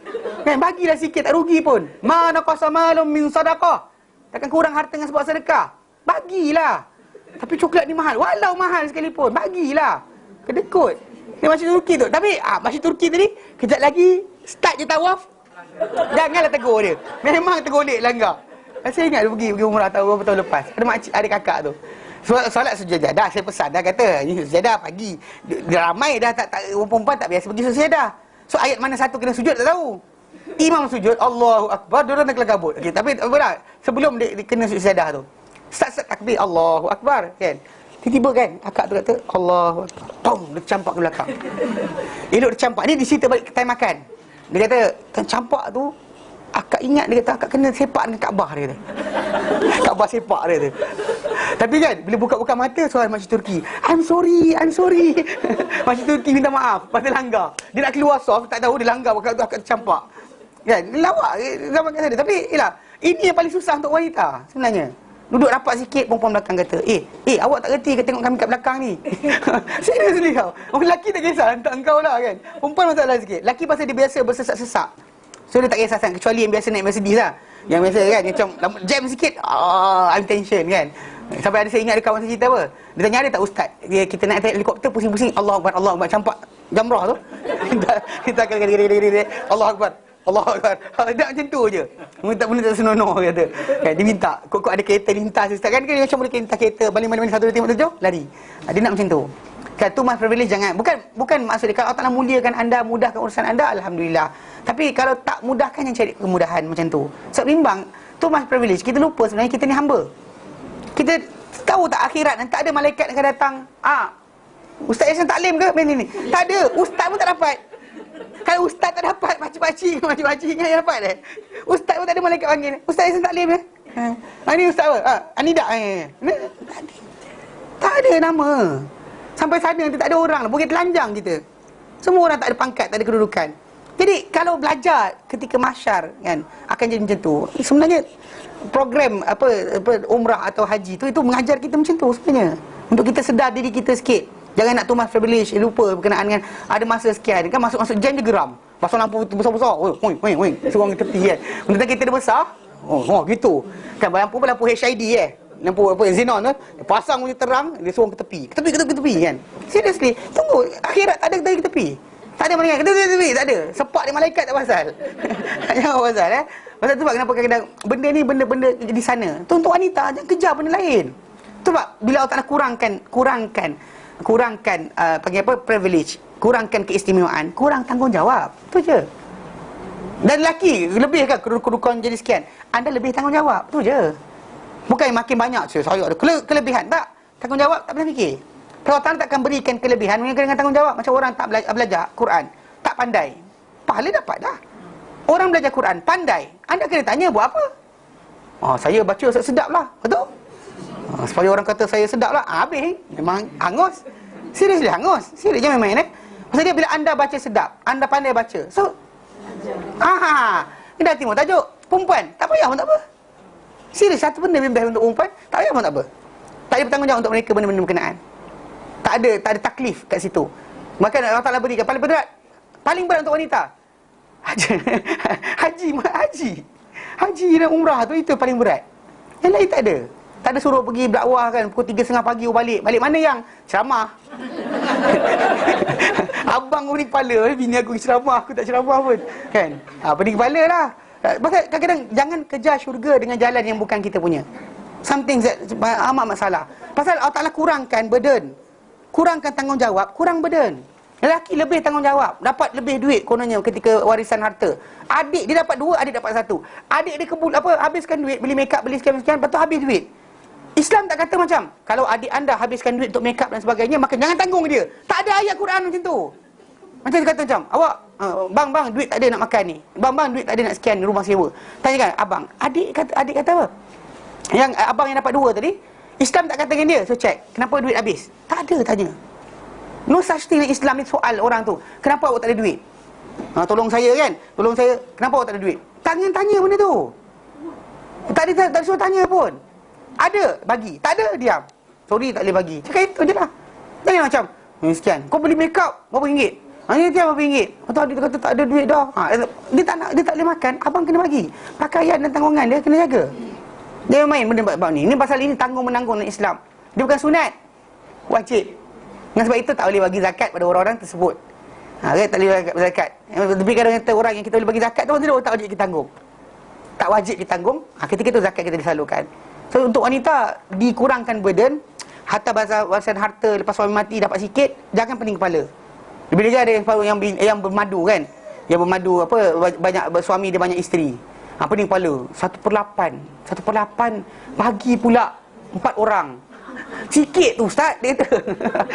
Speaker 1: Kan, bagilah sikit, tak rugi pun. Ma naqasa malum min sadaqah. Takkan kurang harta dengan sebab sedekah. Bagilah. Tapi coklat ni mahal, walau mahal sekalipun, bagilah. Kedekut. Ni masjid Turki tu. Tapi masjid Turki tadi, kejap lagi start je tawaf, janganlah tegur dia. Memang tergolek langgar. Saya ingat dia pergi umrah tahun berapa tahun lepas. Ada makcik, ada kakak tu. Solat sejadah, saya pesan dah kata, sejadah pagi. Dia ramai dah tak perempuan tak biasa pergi sejadah. So ayat mana satu kena sujud tak tahu. Imam sujud, Allahu Akbar, dia orang nak kelakabut. Okay, tapi apa dah, sebelum dia kena sejadah tu, start takbir, Allahu Akbar kan. Tiba-tiba kan, akak tu kata, Allahu Akbar. Pom, dia campak ke belakang. Elok dia campak. Ni dicerita balik time makan. Dia kata, kan campak tu, akak ingat, dia kata, akak kena sepak dengan Kaabah, dia kata. Kaabah sepak dia tu. Tapi kan, bila buka-buka mata, suara Masjid Turki, I'm sorry. Masjid Turki minta maaf, pasal langgar. Dia nak keluar soft, tak tahu dia langgar, akak tu akak campak. Kan, lawak zaman kat sana. Tapi, ini yang paling susah untuk wanita, sebenarnya. Duduk rapat sikit, perempuan belakang kata, awak tak reti ke tengok kami kat belakang ni? Seriously kau. Orang lelaki tak kisah, hantar engkau lah kan. Perempuan masalah sikit. Lelaki pasal dia biasa bersesak-sesak. So dia tak kisah sangat, kecuali yang biasa naik Mercedes lah. Yang biasa kan, macam jam sikit, I'm tension kan. Sampai ada saya ingat ada kawan saya cerita apa. Dia tanya, ada tak ustaz? Kita naik helikopter pusing-pusing, Allah Akbar, campak jamrah tu. Kita akan Allah Akbar. Tak macam tu je. Minta benda tak senonoh kata. Kan dia minta, kok ada kereta lintas ustaz kan macam boleh lintas kereta balik mana 1 2 3 4 7 lari. Dia nak macam tu. Kan tu mas privilege jangan. Bukan maksud dia kalau Allah Taala muliakan anda, mudahkan urusan anda, alhamdulillah. Tapi kalau tak mudahkan, yang cari kemudahan macam tu. Sebab bimbang tu mas privilege. Kita lupa sebenarnya kita ni hamba. Kita tahu tak akhirat dan tak ada malaikat yang akan datang. Ustaz Yasin taklim ke benda ni? Tak ada. Ustaz pun tak dapat. Kalau ustaz tak dapat, pakcik-pakcik yang dapat dah. Ustaz pun tak ada malaikat panggil. Ustaz Yasin taklim ke? Ni ustaz apa? Anida. Tak ada nama. Sampai sana kita tak ada orang lah. Bukit telanjang kita. Semua orang tak ada pangkat, tak ada kedudukan. Jadi kalau belajar ketika mahsyar kan, akan jadi macam tu. Sebenarnya program apa umrah atau haji tu, itu mengajar kita macam tu sebenarnya. Untuk kita sedar diri kita sikit. Jangan nak tumas privilege, lupa berkenaan dengan ada masa sekian. Kan masuk jam je geram. Pasal lampu besar-besar. Oi. Seorang ke tepi kan. Benda kita dah besar. Gitu. Kan lampu HID lampu xenon tu, dia pasang punya terang, dia suruh ke tepi kan. Seriously, tunggu, akhirat tak ada dari ke tepi. Tak ada malaikat, ke tepi, tak ada. Sepak dia malaikat tak pasal. Jangan pasal Pasal tu sebab kenapa kadang-kadang benda ni benda-benda di sana. Tu untuk wanita, jangan kejar benda lain. Tu sebab bila Allah Taala kurangkan panggil apa, privilege, kurangkan keistimewaan, kurang tanggungjawab. Tu je. Dan lelaki lebih kan kedudukan jadi sekian, anda lebih tanggungjawab. Tu je. Bukan makin banyak saya ada kelebihan, tak. Tanggungjawab tak pernah fikir. Allah Ta'ala takkan berikan kelebihan dengan tanggungjawab. Macam orang tak belajar Quran, tak pandai, pahala dapat dah. Orang belajar Quran pandai, anda kena tanya buat apa. Saya baca sedap lah, betul. Supaya orang kata saya sedap lah, habis memang hangus. Seriously hangus. Serius, jangan main Maksudnya bila anda baca sedap, anda pandai baca, so kita tengok tajuk perempuan, tak payah pun tak apa. Serius, satu benda bebas untuk perempuan, tak payah pun tak apa. Tak ada bertanggungjawab untuk mereka benda-benda berkenaan. Tak ada taklif kat situ. Maka Allah Ta'ala berikan paling berat untuk wanita, Haji dan umrah tu, itu paling berat. Yang lain tak ada. Tak ada suruh pergi berdakwah kan, pukul 3:30 pagi balik mana yang ceramah. Abang pening kepala, bini aku ceramah, aku tak ceramah pun kan. Pening kepala lah. Pasal kadang-kadang jangan kejar syurga dengan jalan yang bukan kita punya. Something that amat masalah. Pasal Allah Ta'ala kurangkan burden, kurangkan tanggungjawab, kurang burden. Lelaki lebih tanggungjawab, dapat lebih duit kononnya ketika warisan harta. Adik dia dapat 2, adik dapat 1. Adik dia habiskan duit, beli make up, beli sekian-sekian, lepas tu habis duit. Islam tak kata macam, kalau adik anda habiskan duit untuk make up dan sebagainya, maka jangan tanggung dia. Tak ada ayat Quran macam tu. Macam dia kata macam, awak, bang, duit tak ada nak makan ni. Bang, duit tak ada nak sekian rumah sewa. Tanya kan, abang, adik kata apa? Yang abang yang dapat 2 tadi, Islam tak kata dengan dia, so check, kenapa duit habis? Tak ada tanya. No such thing in Islam ni soal orang tu. Kenapa awak tak ada duit? Tolong saya kan, tolong saya, kenapa awak tak ada duit? Tanya benda tu. Tak ada suruh tanya pun. Ada, bagi. Tak ada, diam. Sorry, tak boleh bagi. Cakap itu je lah. Jangan macam, sekian, kau beli make up berapa ringgit? Ini tiap berapa ringgit? Atau dia kata tak ada duit dah. Dia tak boleh makan, abang kena bagi. Pakaian dan tanggungan dia kena jaga. Dia main benda bab ni. Ini pasal ini tanggung-menanggung dalam Islam. Dia bukan sunat, wajib. Dengan sebab itu tak boleh bagi zakat pada orang-orang tersebut. Kan, tak boleh bagi zakat. Tapi kadang kata orang yang kita boleh bagi zakat tu, dia tak wajib kita tanggung. Tak wajib kita tanggung. Ketika itu zakat kita disalurkan. So untuk wanita dikurangkan burden. Harta warisan harta lepas suami mati dapat sikit, jangan pening kepala. Bila dia ada yang bermadu kan, yang bermadu apa, banyak suami dia banyak isteri. Pening kepala. 1/8 bagi pula 4 orang. Sikit tu ustaz, dia kata.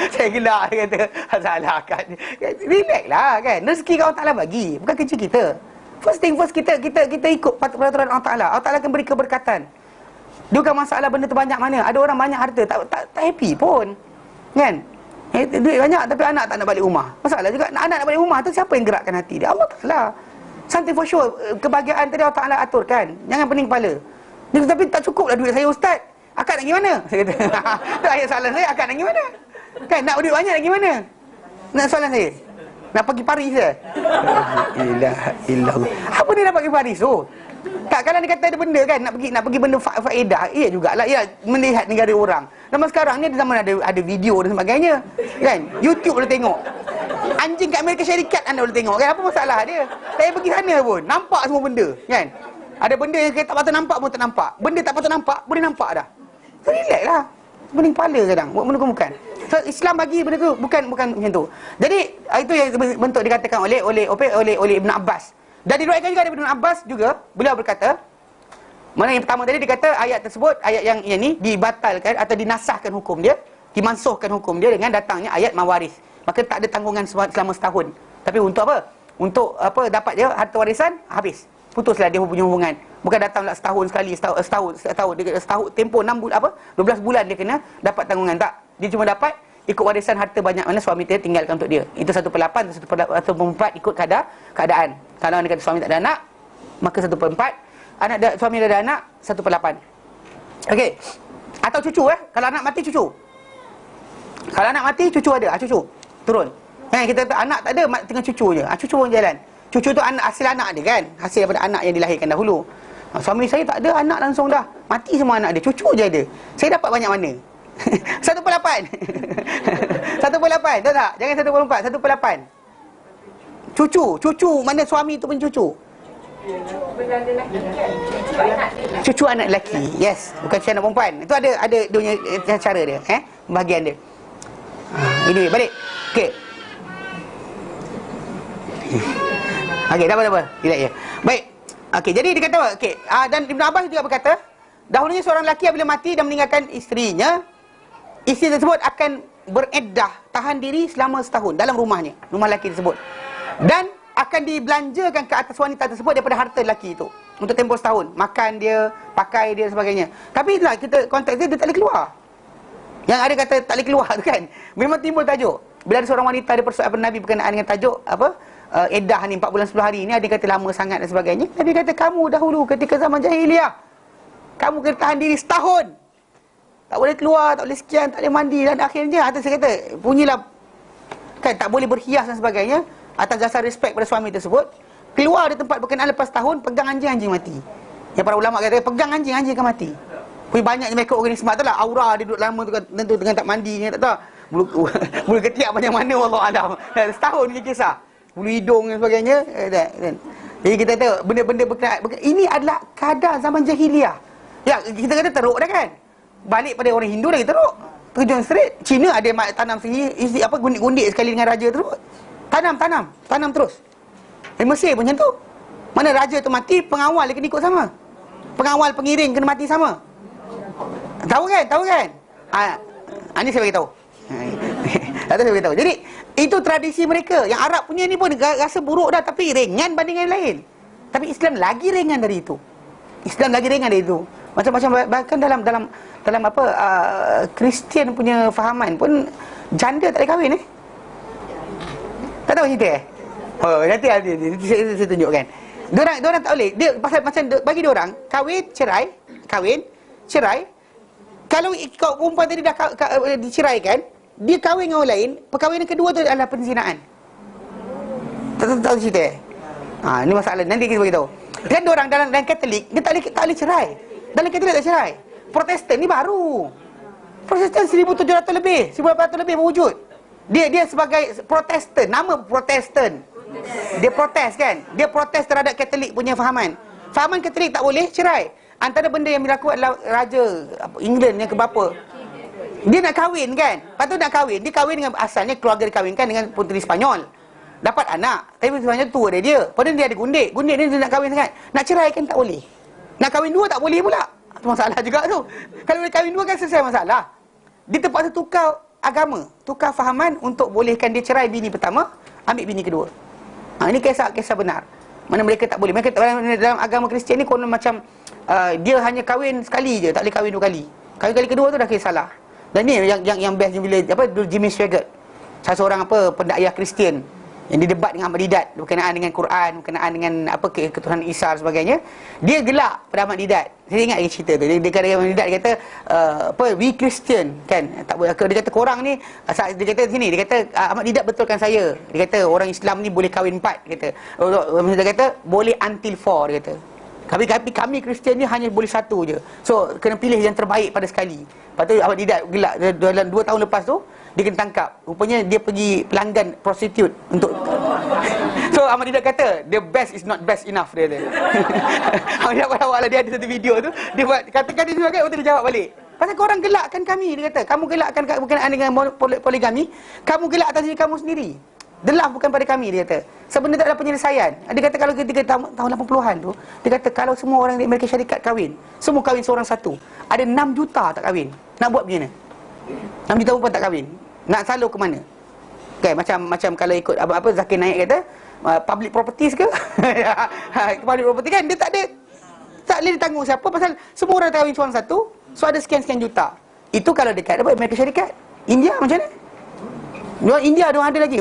Speaker 1: Saya gelak, dia kata. Salah kan. Relax lah kan. Rezeki Allah Ta'ala bagi, bukan kerja kita. First thing first, kita ikut peraturan Allah Ta'ala. Allah Ta'ala akan beri keberkatan. Dia bukan masalah benda tu banyak mana. Ada orang banyak harta tak happy pun. Kan? Duit banyak tapi anak tak nak balik rumah. Masalah juga anak nak balik rumah tu, siapa yang gerakkan hati dia? Allah Ta'ala. Something for sure. Kebahagiaan tadi Allah Ta'ala aturkan. Jangan pening kepala. Dia kata, tapi tak cukup lah duit saya ustaz. Akak nak pergi mana? Saya kata. Itu ayat soalan saya. Akak nak pergi mana? Kan nak duit banyak nak pergi mana? Nak soalan saya. Nak pergi Paris ke? Ilah. Apa dia nak pergi Paris tu? Tak, kalau dia kata ada benda kan, nak pergi benda faedah, iya jugalah, ya, melihat negara orang. Zaman sekarang ni, di zaman ada video dan sebagainya, kan? YouTube boleh tengok. Anjing kat Amerika Syarikat anda boleh tengok, kan? Apa masalah dia? Saya pergi sana pun, nampak semua benda, kan? Ada benda yang tak patut nampak pun tak nampak. Benda tak patut nampak, boleh nampak dah. So, relax lah. Pening kepala kadang, buat benda bukan. So, Islam bagi benda tu, bukan macam tu. Jadi, itu yang bentuk dikatakan oleh Ibn Abbas. Dan diriwayatkan juga daripada Ibn Abbas juga, beliau berkata, mana yang pertama tadi dia kata ayat tersebut, ayat yang ini dibatalkan atau dinasahkan hukum dia, dimansuhkan hukum dia dengan datangnya ayat mawaris. Maka tak ada tanggungan selama setahun. Tapi untuk apa? Untuk apa dapat dia harta warisan, habis. Putuslah dia punya hubungan. Bukan datanglah setahun sekali, setahun dia tempoh 6 bulan 12 bulan dia kena dapat tanggungan, tak. Dia cuma dapat ikut warisan harta banyak mana suami dia tinggalkan untuk dia. Itu 1/8 atau 1/4 ikut keadaan. Kalau dia kata suami tak ada anak, maka 1/4. Suami dah ada anak, 1/8. Okey. Atau cucu kalau anak mati cucu. Kalau anak mati cucu ada, cucu turun. Kita kata anak tak ada, tinggal cucu je. Cucu pun jalan. Cucu tu hasil anak dia kan, hasil daripada anak yang dilahirkan dahulu. Suami saya tak ada anak langsung dah, mati semua anak dia, cucu je ada. Saya dapat banyak mana? 1/8. 1/8, tahu tak? Jangan 1/4, 1/8. Cucu mana suami tu pun cucu. Cucu anak lelaki. Yes, bukan cucu anak perempuan. Itu ada dia punya cara dia, bahagian dia. Ini balik. Okey. Okey, dah apa? Tidak ya. Baik. Okey, jadi dia kata okey, dan Ibn Abbas juga berkata, dahulunya seorang lelaki apabila mati dan meninggalkan isterinya, isteri tersebut akan bereddah, tahan diri selama setahun dalam rumahnya, rumah lelaki tersebut. Dan akan dibelanjakan ke atas wanita tersebut daripada harta lelaki itu untuk tempoh setahun, makan dia, pakai dia dan sebagainya. Tapi itulah kita konteks dia tak boleh keluar. Yang ada kata tak boleh keluar tu kan, memang timbul tajuk. Bila ada seorang wanita ada persoalan Nabi berkenaan dengan tajuk iddah ni 4 bulan 10 hari ni, ada kata lama sangat dan sebagainya. Nabi kata kamu dahulu ketika zaman jahiliah, kamu kena tahan diri setahun, tak boleh keluar, tak boleh sekian, tak boleh mandi, dan akhirnya atas saya kata punyilah kan, tak boleh berhias dan sebagainya atas dasar respect pada suami tersebut. Keluar dari tempat berkenaan lepas tahun, pegang anjing mati. Yang para ulama kata pegang anjing akan mati. Pui banyak mereka organisme tu lah, aura dia duduk lama tu kan, tentu dengan tak mandi tak tahu. Bulu ketiak macam mana wallah alam. Setahun dia kisah. Bulu hidung dan sebagainya kan. Jadi kita tahu benda-benda berkenaan ini adalah kadar zaman jahiliah. Ya, kita kata teruk dah kan. Balik pada orang Hindu lagi teruk. Terjun straight. Cina ada tanam sendiri, gundik-gundik sekali dengan raja tersebut. Tanam terus. Mesir pun macam tu. Mana raja tu mati, pengawal dia kena ikut sama. Pengawal pengiring kena mati sama. Tahu kan? Ini saya bagi tahu. Atau saya beritahu. Jadi itu tradisi mereka. Yang Arab punya ni pun rasa buruk dah, tapi ringan banding yang lain. Tapi Islam lagi ringan dari itu. Macam-macam, bahkan dalam apa Kristian punya fahaman pun janda tak boleh kahwin Tak tahu cerita Oh, nanti saya tunjukkan. Diorang tak boleh. Dia pasal macam bagi diorang kahwin, cerai. Kalau perempuan tadi dah diceraikan, dia kahwin dengan orang lain, perkahwinan kedua tu adalah penzinaan. Tak tahu cerita ni masalah, nanti kita beritahu. Kan diorang dalam Katolik, dia tak boleh cerai. Dalam Katolik tak cerai. Protestan ni baru. Protestan 1700 lebih, 1800 lebih berwujud. Dia sebagai Protestan, nama Protestan. Dia protes kan? Dia protes terhadap Katolik punya fahaman. Fahaman Katolik tak boleh cerai. Antara benda yang berlaku adalah Raja England yang keberapa, dia nak kahwin kan? Lepas tu nak kahwin, dia kahwin dengan asalnya keluarga dikahwinkan dengan puteri Spanyol. Dapat anak, tapi puteri Spanyol tua dia. Padahal dia ada gundik dia nak kahwin sangat. Nak cerai kan tak boleh. Nak kahwin dua tak boleh pula. Itu masalah juga tu. Kalau boleh kahwin dua kan selesai masalah. Dia terpaksa tukar agama, tukar fahaman untuk bolehkan dia cerai bini pertama, ambil bini kedua. Ini kisah benar. Mana mereka tak boleh. Mereka dalam agama Kristian ni konon macam dia hanya kahwin sekali je, tak boleh kahwin dua kali. Kahwin kali kedua tu dah kira salah. Dan ni yang best bila Jimmy Swaggart, salah seorang pendakwah Kristian yang didebat dengan Ahmad Didat berkenaan dengan Quran, berkenaan dengan ketuhanan Isa dan sebagainya. Dia gelak pada Ahmad Didat. Saya ingat lagi cerita tu. Dia kata Ahmad Didat, dia kata we Christian kan, tak boleh. Dia kata korang ni, dia kata sini, dia kata Ahmad Didat betulkan saya. Dia kata orang Islam ni boleh kahwin 4, dia kata boleh until 4, dia kata. Kami Kristian ni hanya boleh 1 je. So kena pilih yang terbaik pada sekali. Lepas tu Ahmad Didat gelak. Dalam 2 tahun lepas tu dia kena tangkap. Rupanya dia pergi pelanggan prostitute untuk So Ahmad Didat kata the best is not best enough, dia kata. Ahmad Didat awal dia ada satu video tu, dia buat kata-kata dia sebagai waktu dia jawab balik. Pasal korang gelakkan kami, dia kata. Kamu gelakkan berkenaan dengan poligami, kamu gelak atas diri kamu sendiri. The love bukan pada kami, dia kata. Sebenarnya tak ada penyelesaian. Dia kata kalau ketika tahun 80-an tu, dia kata kalau semua orang di Amerika Syarikat kahwin, semua kahwin seorang satu, ada 6 juta tak kahwin. Nak buat macam mana? 6 juta perempuan tak kahwin. Nak salur ke mana? Okay, macam kalau ikut apa Zakir Naik kata, public properties ke? Public property kan, dia tak boleh ditanggung siapa pasal semua orang kahwin seorang satu, so ada sekian-sekian juta. Itu kalau dekat Amerika Syarikat. India macam mana? India ada lagi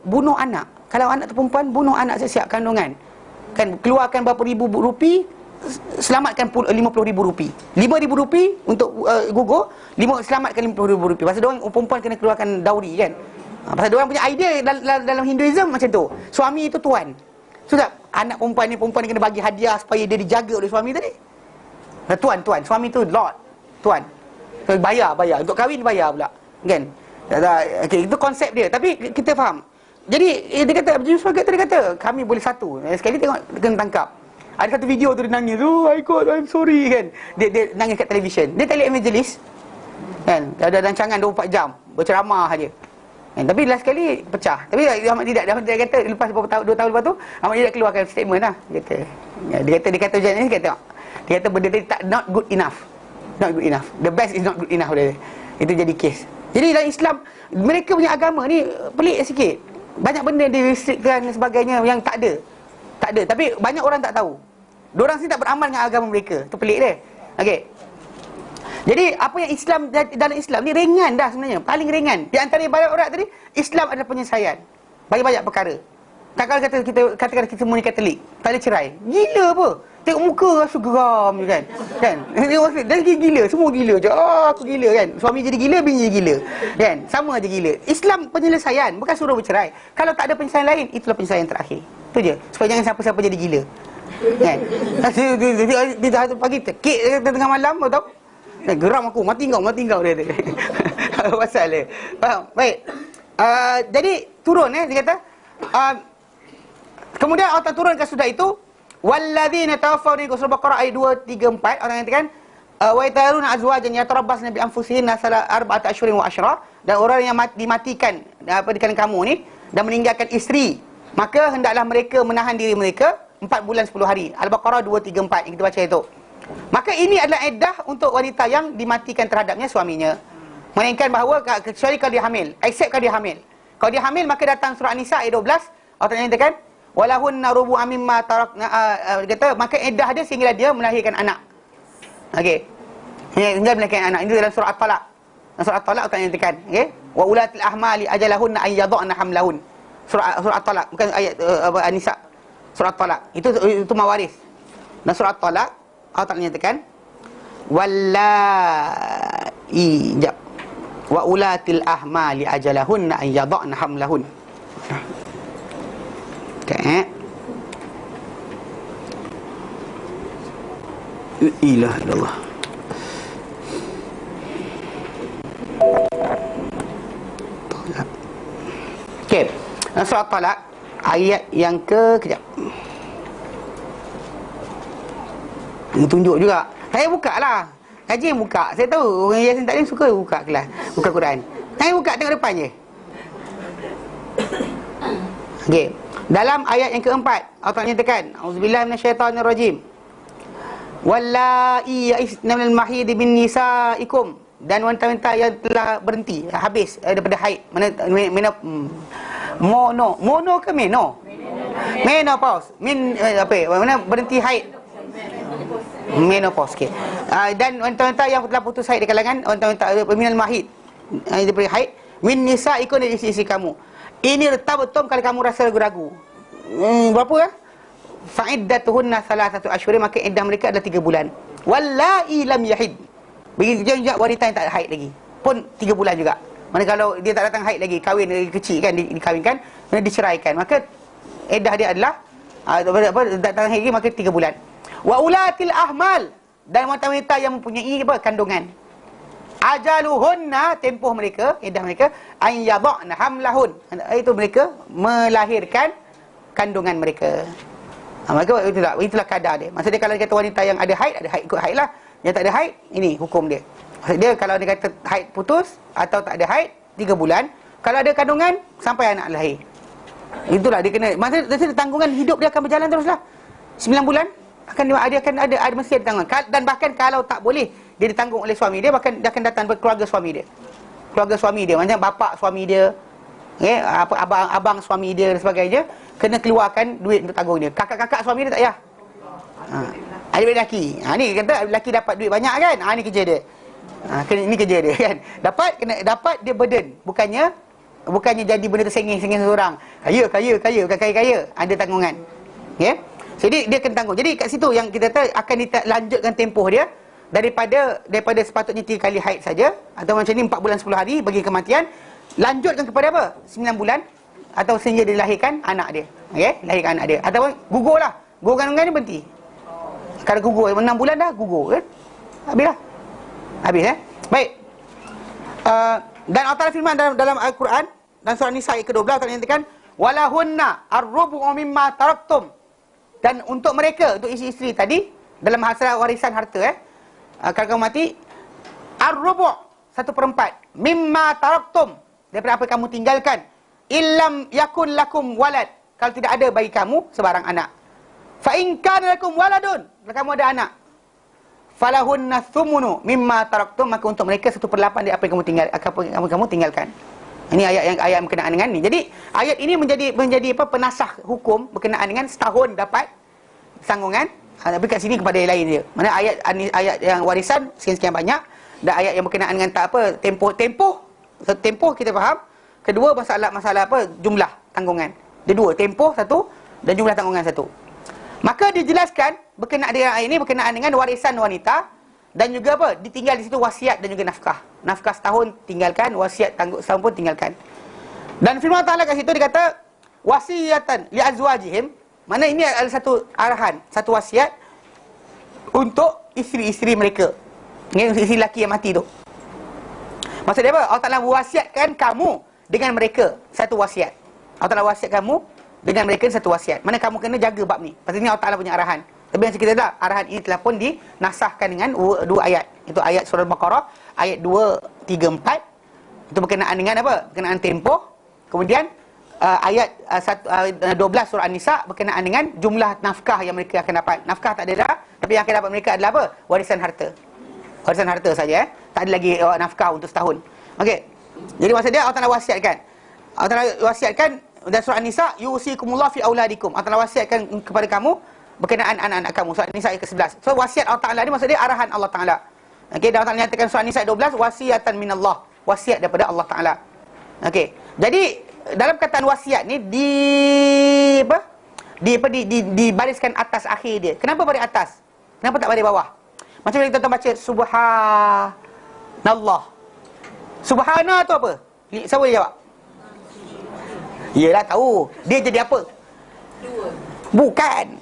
Speaker 1: bunuh anak. Kalau anak tu perempuan, bunuh anak siap kandungan. Kan keluarkan berapa ribu rupi, selamatkan 50,000 rupi. 5,000 rupi untuk gugur, selamatkan 50,000 rupi. Pasal diorang perempuan kena keluarkan dowry kan. Pasal diorang punya idea dalam Hinduism macam tu. Suami itu tuan. So tak, anak perempuan ni kena bagi hadiah supaya dia dijaga oleh suami tadi. Tuan, suami tu lord, tuan. So, bayar untuk kahwin bayar pula. Kan? Okay, itu konsep dia. Tapi kita faham. Jadi dia kata, James Swaggart dia kata kami boleh 1. Sekali tengok kena tangkap. Ada satu video tu dia nangis, I'm sorry kan. Dia nangis kat televisyen. Dia televangelis kan, ada rancangan 24 jam berceramah saja kan. Tapi last sekali pecah. Tapi Ahmad Didat kata lepas beberapa tahun, 2 tahun lepas tu Ahmad Didat keluarkan statement lah. Dia kata macam ni, dia kata benda tadi not good enough. The best is not good enough dia. Itu jadi kes. Jadi dalam Islam, mereka punya agama ni pelik sikit. Banyak benda direstrikkan dan sebagainya yang tak ada. Tapi banyak orang tak tahu. Diorang sini tak beramal dengan agama mereka. Itu pelik dia. Okey. Jadi apa yang Islam, dalam Islam ni ringan dah sebenarnya. Paling ringan. Di antara banyak orang tadi, Islam adalah penyelesaian bagi banyak perkara. Tak kalau katakan kita semua ni Katolik, tak ada cerai. Gila apa? Tengok muka rasa geram je kan. Dan gila, semua gila je. Aku gila kan. Suami jadi gila, bini jadi gila. Kan? Sama aja gila. Islam penyelesaian, bukan suruh bercerai. Kalau tak ada penyelesaian lain, itulah penyelesaian terakhir. Itu je. Supaya jangan siapa-siapa jadi gila. Kan? Dia pagi tekik tengah malam, tahu? Geram aku, mati kau dia. Pasal dia. Faham? Baik. Jadi turun dia kata kemudian Allah turunkan sudah itu, walladzina tawaffawna minkum, surah Baqarah ayat 2, 3, 4. Allah katakan wa yataruna azwajan yatarabbasna bi anfusihinna arba'ata asyhurin wa asyra. Dan orang yang dimatikan di kalangan kamu ni dan meninggalkan isteri, maka hendaklah mereka menahan diri mereka 4 bulan 10 hari. Al-Baqarah 2, 3, 4 yang kita baca itu. Maka ini adalah iddah untuk wanita yang dimatikan terhadapnya suaminya. Melainkan bahawa kecuali kalau dia hamil, except kalau dia hamil. Kalau dia hamil, maka datang surah An-Nisa ayat 12. Allah nyatakan walahunna rubu'an mimma tarakna, kata maka iddah dia sehingga dia melahirkan anak. Okey. Tinggal melahirkan anak. Ini dalam surah At-Talaq. Dalam surah At-Talaq Allah nyatakan, okey. Wa ulatil ahmali ajalahunna an yadhana hamlahun. Surah At-Talaq, bukan ayat An-Nisa. Surah At-Talaq. Itu mawaris. Dan surah At-Talaq Allah Taala nyatakan wallai wa ulatil ahmali ajalahunna an yadhana hamlahun. Okay. Ilah ilallah. Okey. Surah Talaq ayat yang kejap. Ini tunjuk juga. Saya buka lah. Kaji yang buka. Saya tahu orang Yasin Taklim suka buka kelas, buka Quran. Saya buka tengok depan je. Okey. Dalam ayat yang keempat, Allah Taala nyatakan, auzubillahi minasyaitonirrajim. Wallai ya'isna minal mahid min nisaikum, dan wanita-wanita yang telah berhenti, habis daripada haid. Mono ke meno? Menopause. Mana berhenti haid? Menopause. Okey. Dan wanita-wanita yang telah putus haid di kalangan wanita-wanita minal mahid, daripada haid, min nisaikum, dari isi kamu. Ini betul kalau kamu rasa ragu-ragu. Berapa ya? Fa'iddatuhunna salasatu ashhurin, maka iddah mereka adalah 3 bulan. Wallai lam yahid, begitu juga wanita yang tak ada haid lagi pun 3 bulan juga. Mana kalau dia tak datang haid lagi, kahwin lagi kecil kan, dikahwinkan, kemudian diceraikan, maka iddah dia adalah datang haid lagi, maka 3 bulan. Wa ulatil ahmal, dan wanita-wanita yang mempunyai kandungan, ajaluhunna, tempoh mereka, iddah mereka, an yadhana hamlahun, itu mereka melahirkan kandungan mereka. Maka itulah kadar dia. Maksudnya kalau dia kata wanita yang ada haid ikut haid lah. Yang tak ada haid, ini hukum dia. Maksud dia kalau dia kata haid putus atau tak ada haid 3 bulan, kalau ada kandungan sampai anak lahir. Itulah dia kena. Maksudnya tanggungan hidup dia akan berjalan teruslah. 9 bulan akan ada mesti ada tanggungan. Dan bahkan kalau tak boleh dia ditanggung oleh suami dia, bahkan dia akan datang keluarga suami dia. Keluarga suami dia, macam bapa suami dia, abang suami dia dan sebagainya, kena keluarkan duit untuk tanggung dia. Kakak-kakak suami dia tak payah. Adik lelaki. Ni kata lelaki dapat duit banyak kan. Ni kerja dia. Ini kerja dia kan. Dapat dia burden. Bukannya jadi benda tersengih-sengih seorang. Kaya, bukan kaya. Ada tanggungan. Okay? Jadi dia kena tanggung. Jadi kat situ yang kita kata akan lanjutkan tempoh dia daripada sepatutnya 3 kali haid saja, atau macam ni 4 bulan 10 hari bagi kematian, lanjutkan kepada apa? 9 bulan atau sehingga dilahirkan anak dia. Okey, lahirkan anak dia. Ataupun gugurlah. Gugur kandungan ni berhenti. Kalau gugur 6 bulan dah gugur kan? Habislah. Habis Baik. Dan Allah Taala firman dalam Al-Quran dan surah Nisa ayat ke-12, Allah Taala nyatakan walahunna ar-rubu' mimma taraktum. Dan untuk mereka, untuk isteri-isteri tadi dalam masalah warisan harta kalau kamu mati, ar-rubu' 1/4 mimma taraktum, daripada apa kamu tinggalkan, illam yakun lakum walad, kalau tidak ada bagi kamu sebarang anak. Fa in kana lakum waladun, kalau kamu ada anak, falahunna thumunu mimma taraktum, maka untuk mereka 1/8 dari apa yang kamu tinggalkan. Ini ayat yang berkenaan dengan ni. Jadi ayat ini menjadi penasah hukum berkenaan dengan setahun dapat sanggungan, tapi kat sini kepada yang lain dia. Mana ayat yang warisan sekian-sekian banyak, dan ayat yang berkenaan dengan tempoh kita faham. Kedua masalah jumlah tanggungan. Dia dua, tempoh satu dan jumlah tanggungan satu. Maka dijelaskan berkenaan dengan ayat ini berkenaan dengan warisan wanita, dan juga ditinggal di situ wasiat dan juga nafkah. Nafkah setahun tinggalkan, wasiat setahun pun tinggalkan. Dan firman Ta'ala kat situ dia kata wasiyatan li azwajihim, mana ini adalah satu arahan, satu wasiat untuk isteri-isteri mereka. Ini isteri lelaki yang mati tu. Maksudnya apa? Allah Ta'ala wasiatkan kamu dengan mereka satu wasiat. Allah Ta'ala wasiat kamu dengan mereka satu wasiat. Mana kamu kena jaga bab ni. Pasal ni Allah Ta'ala punya arahan. Tapi yang kita tahu, arahan ini telah pun dinasahkan dengan 2 ayat. Itu ayat surah Al-Baqarah, ayat 2, 3, 4. Itu berkenaan dengan apa? Berkenaan tempoh. Kemudian ayat 12 surah An-Nisa berkenaan dengan jumlah nafkah yang mereka akan dapat. Nafkah tak ada dah, tapi yang akan dapat mereka adalah apa? Warisan harta. Warisan harta saja. Tak ada lagi nafkah untuk setahun. Okey. Jadi maksud dia Allah Taala wasiatkan. Allah Taala wasiatkan dalam surah An-Nisa, yusikumullah fi auladikum. Allah Taala wasiatkan kepada kamu berkenaan anak-anak kamu. Surah An-Nisa ayat ke-11. So wasiat Allah Taala ni maksud dia arahan Allah Taala. Okey, dan Allah Taala nyatakan surah An-Nisa ayat 12, wasiatan minallah, wasiat daripada Allah Taala. Okey. Jadi dalam kataan wasiat ni dibariskan atas akhir dia. Kenapa baris atas? Kenapa tak baris bawah? Macam kita baca subhanallah. Subhana tu apa? Siapa dia jawab? Yelah tahu. Dia jadi apa? Bukan.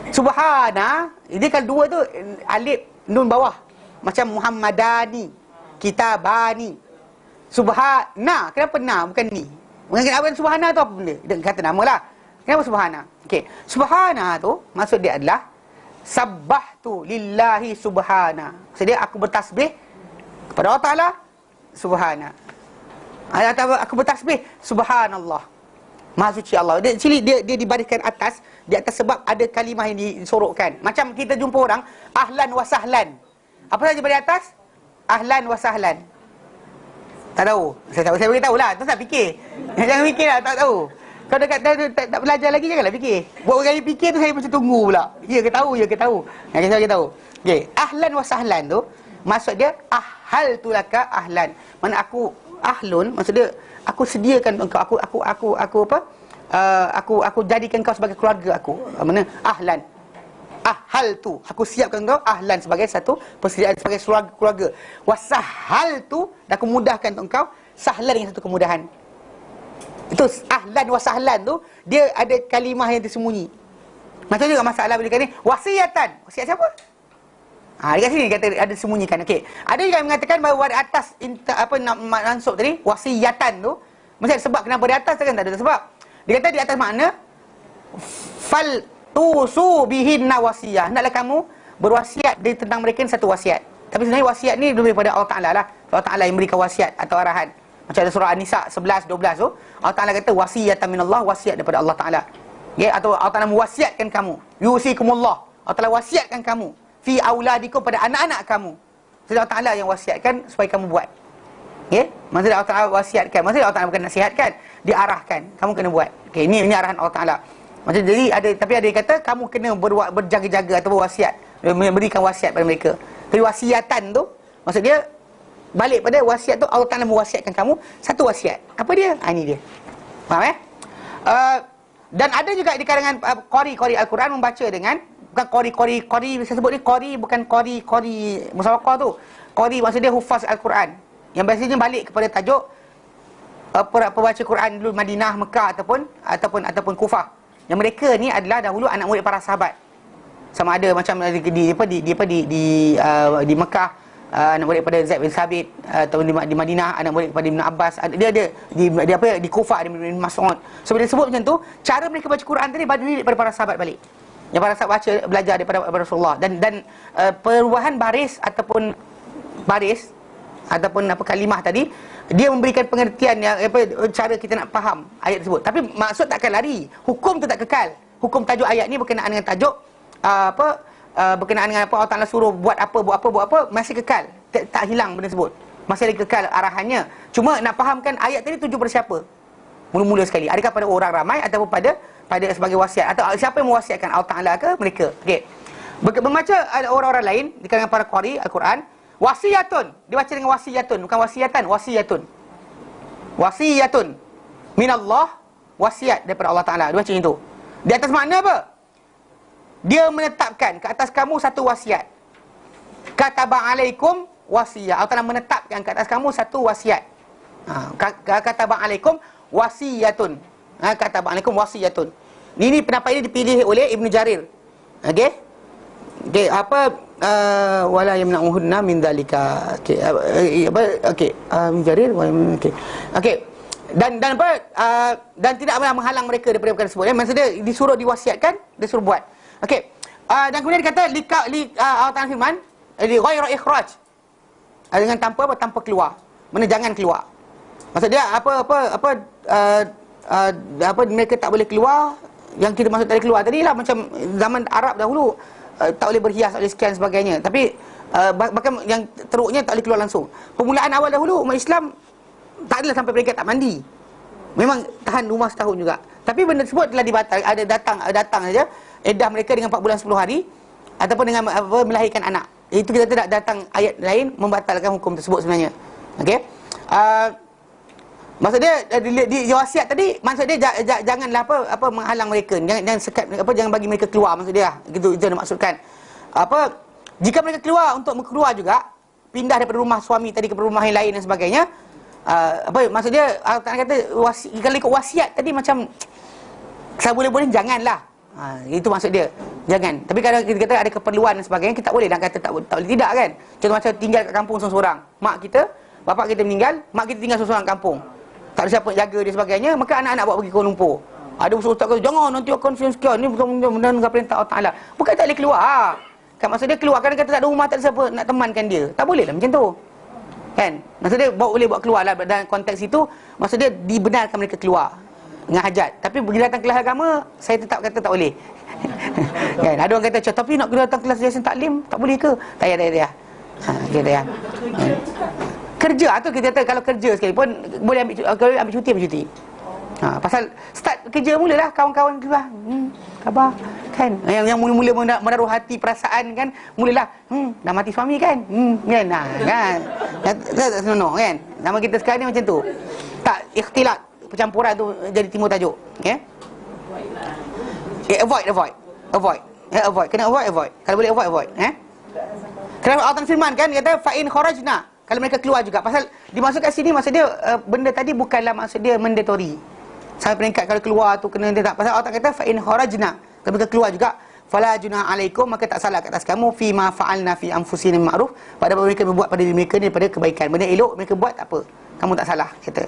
Speaker 1: Subhana, dia kalau dua tu alif nun bawah. Macam Muhammadani, Kitabani. Subhana, kenapa na bukan ni? Kenapa subhana tu apa benda? Dia kata nama lah. Kenapa subhana? Okey, subhana tu maksud dia adalah sabbahtu lillahi subhana. Maksud dia aku bertasbih kepada Allah Taala subhana. Aku bertasbih subhanallah. Maha suci Allah. Dia dibariskan atas, di atas sebab ada kalimah yang disorokkan. Macam kita jumpa orang ahlan wa sahlan. Apa saja baris atas? Ahlan wa sahlan. Tak tahu. Saya beritahu lah. Tu tak fikir. Jangan fikir lah, tak tahu. Kalau dekat tak belajar lagi, janganlah fikir. Buat kali fikir tu saya macam tunggu pula. Ya ke tahu, ya ke tahu. Yang saya tahu. Okey, ahlan wa sahlan tu maksud dia ahal tu laka ahlan. Mana aku ahlun, maksud dia aku sediakan engkau, aku jadikan kau sebagai keluarga aku. Mana ahlan. Ahal tu, aku siapkan kau ahlan sebagai satu persediaan, sebagai keluarga. Wasahal tu, dan aku mudahkan untuk engkau sahlan dengan satu kemudahan. Itu ahlan wa sahlan tu, dia ada kalimah yang tersembunyi. Macam juga masalah bila ni wasiatan. Wasiat siapa? Dekat sini kata ada sembunyikan. Okey. Ada juga yang mengatakan bahawa di atas nak mansub tadi, wasiatan tu mesti ada sebab kenapa di atas kan, tak ada sebab. Dia kata di atas makna fal tusu bihinna wasiyah. Hendaklah kamu berwasiat tentang mereka satu wasiat. Tapi sebenarnya wasiat ni lebih daripada Allah Taala lah. Allah Taala yang memberikan wasiat atau arahan. Macam ada surah An-Nisa 11 12 tu, Allah Taala kata wasiyatan minallah, wasiat daripada Allah Taala. Okay? Atau Allah Taala mewasiatkan kamu. Yusikumullah. Allah Taala wasiatkan kamu fi auladikum, pada anak-anak kamu. Maksudnya Allah Taala yang wasiatkan supaya kamu buat. Okey? Maksudnya Allah Taala wasiatkan. Maksudnya Allah Taala bukan nasihatkan, diarahkan. Kamu kena buat. Okey, ini arahan Allah Taala. Macam jadi tapi ada yang kata kamu kena berjaga-jaga atau berwasiat, memberikan wasiat pada mereka. Tapi wasiatan tu maksud dia balik pada wasiat tu, Allah Taala mewasiatkan kamu satu wasiat. Apa dia? Ini dia. Faham dan ada juga di kalangan qari Al-Quran membaca dengan bukan qari saya sebut ni qari, bukan qari musawaqah tu. Qari maksud dia hufaz Al-Quran. Yang biasanya balik kepada tajuk pembaca Quran dulu Madinah, Mekah ataupun Kufah. Yang mereka ni adalah dahulu anak murid para sahabat. Sama ada macam di Mekah anak murid pada Zaid bin Sabit, atau di Madinah anak murid kepada Ibn Abbas. Dia di Kufah di Mas'ud. So bila sebut macam tu, cara mereka baca Quran tadi daripada para sahabat balik. Yang para sahabat belajar daripada Rasulullah, dan perubahan baris ataupun kalimah tadi, dia memberikan pengertian yang cara kita nak faham ayat tersebut. Tapi maksud takkan lari. Hukum tu tak kekal. Hukum tajuk ayat ni berkenaan dengan tajuk berkenaan dengan apa Allah Taala suruh buat apa masih kekal. Tak hilang benda tersebut. Masih lagi kekal arahannya. Cuma nak fahamkan ayat tadi tuju pada siapa? Mula-mula sekali. Adakah pada orang ramai ataupun pada sebagai wasiat, atau siapa yang mewasiatkan, Allah Taala ke mereka? Okey. Membaca orang-orang lain di kalangan para qari Al-Quran, wasiyatun, dibaca dengan wasiyatun, bukan wasiatan, wasiyatun minallah, wasiat daripada Allah Taala. Dibaca macam itu. Di atas makna apa? Dia menetapkan ke atas kamu satu wasiat. Kataba alaikum wasiyah. Allah Taala menetapkan ke atas kamu satu wasiat. Kataba alaikum wasiyatun. Kataba alaikum wasiyatun. Ini pendapat ini dipilih oleh Ibn Jarir. Okey? Okey, wala yamna'uhunna min dzalika. Okey, Ibn Jarir okey. Okey. Dan tidak menghalang mereka daripada perkara tersebut. Maksudnya disuruh diwasiatkan, disuruh buat. Okey. Dan kemudian dia kata Allah Taala firman, li ghairi ikhraj. Dengan tanpa keluar. Mana jangan keluar. Maksud dia mereka tak boleh keluar, yang kita maksud tadi keluar tadi lah macam zaman Arab dahulu, tak boleh berhias, tak boleh sekian sebagainya. Tapi bahkan yang teruknya tak boleh keluar langsung. Permulaan awal dahulu umat Islam tak adalah sampai peringkat tak mandi. Memang tahan rumah setahun juga. Tapi benda tersebut telah dibatal. Ada datang saja iddah mereka dengan 4 bulan 10 hari ataupun dengan melahirkan anak. Itu kita tidak datang ayat lain membatalkan hukum tersebut sebenarnya. Okey. Maksud dia di wasiat tadi, maksud dia janganlah apa menghalang mereka, jangan sekat jangan bagi mereka keluar, maksud dia. Gitu itu yang dimaksudkan. Jika mereka keluar untuk keluar juga, pindah daripada rumah suami tadi ke rumah yang lain dan sebagainya, maksud dia Allah kata kalau ikut wasiat tadi macam seboleh-boleh janganlah. Itu maksud dia. Jangan. Tapi kalau kita kata ada keperluan dan sebagainya, kita boleh nak kata tak boleh tidak kan. Contoh macam tinggal kat kampung seorang-seorang. Mak kita, bapak kita meninggal, mak kita tinggal seorang-seorang kampung. Tak ada siapa jaga dia sebagainya, maka anak-anak bawa pergi Kuala Lumpur. Ada ustaz kata, jangan nanti akan sekian ni benar-benar dengan perintah Allah Taala. Bukan tak boleh keluar. Kan maksud dia keluar, kadang kata tak ada rumah, tak ada siapa nak temankan dia. Tak boleh lah macam tu. Kan? Maksud dia boleh buat keluar lah dalam konteks itu, maksud dia dibenarkan mereka keluar dengan hajat. Tapi bila datang kelas agama, saya tetap kata tak boleh. Kan? Ada orang kata, tapi nak datang kelas Yasin Taklim, tak boleh ke? Tak payah. Kita ya. Kerja atau kita kata kalau kerja sekalipun boleh ambil cuti. Pasal start kerja mulalah kawan-kawan keluar. Khabar kan. Yang mula-mula menaruh hati perasaan kan, mulalah dah mati suami kan. Kan. Tak senonoh kan. Nama kita sekarang ni macam tu. Tak ikhtilat, percampuran tu jadi timur tajuk. Okey. Avoid. Kena avoid. Kalau boleh avoid. Kerana Allah firman kan, kata fa in kharajna, kalau mereka keluar juga. Pasal dimasukkan sini, maksud dia benda tadi bukanlah maksud dia mandatory. Sampai peringkat kalau keluar tu kena dia tak. Pasal Allah kata fa in kharajna, kalau mereka keluar juga, fala junah alaikum, maka tak salah ke atas kamu fi ma fa'alna fi anfusina ma'ruf, pada apa mereka berbuat pada diri mereka daripada kebaikan. Benda elok mereka buat tak apa. Kamu tak salah kata.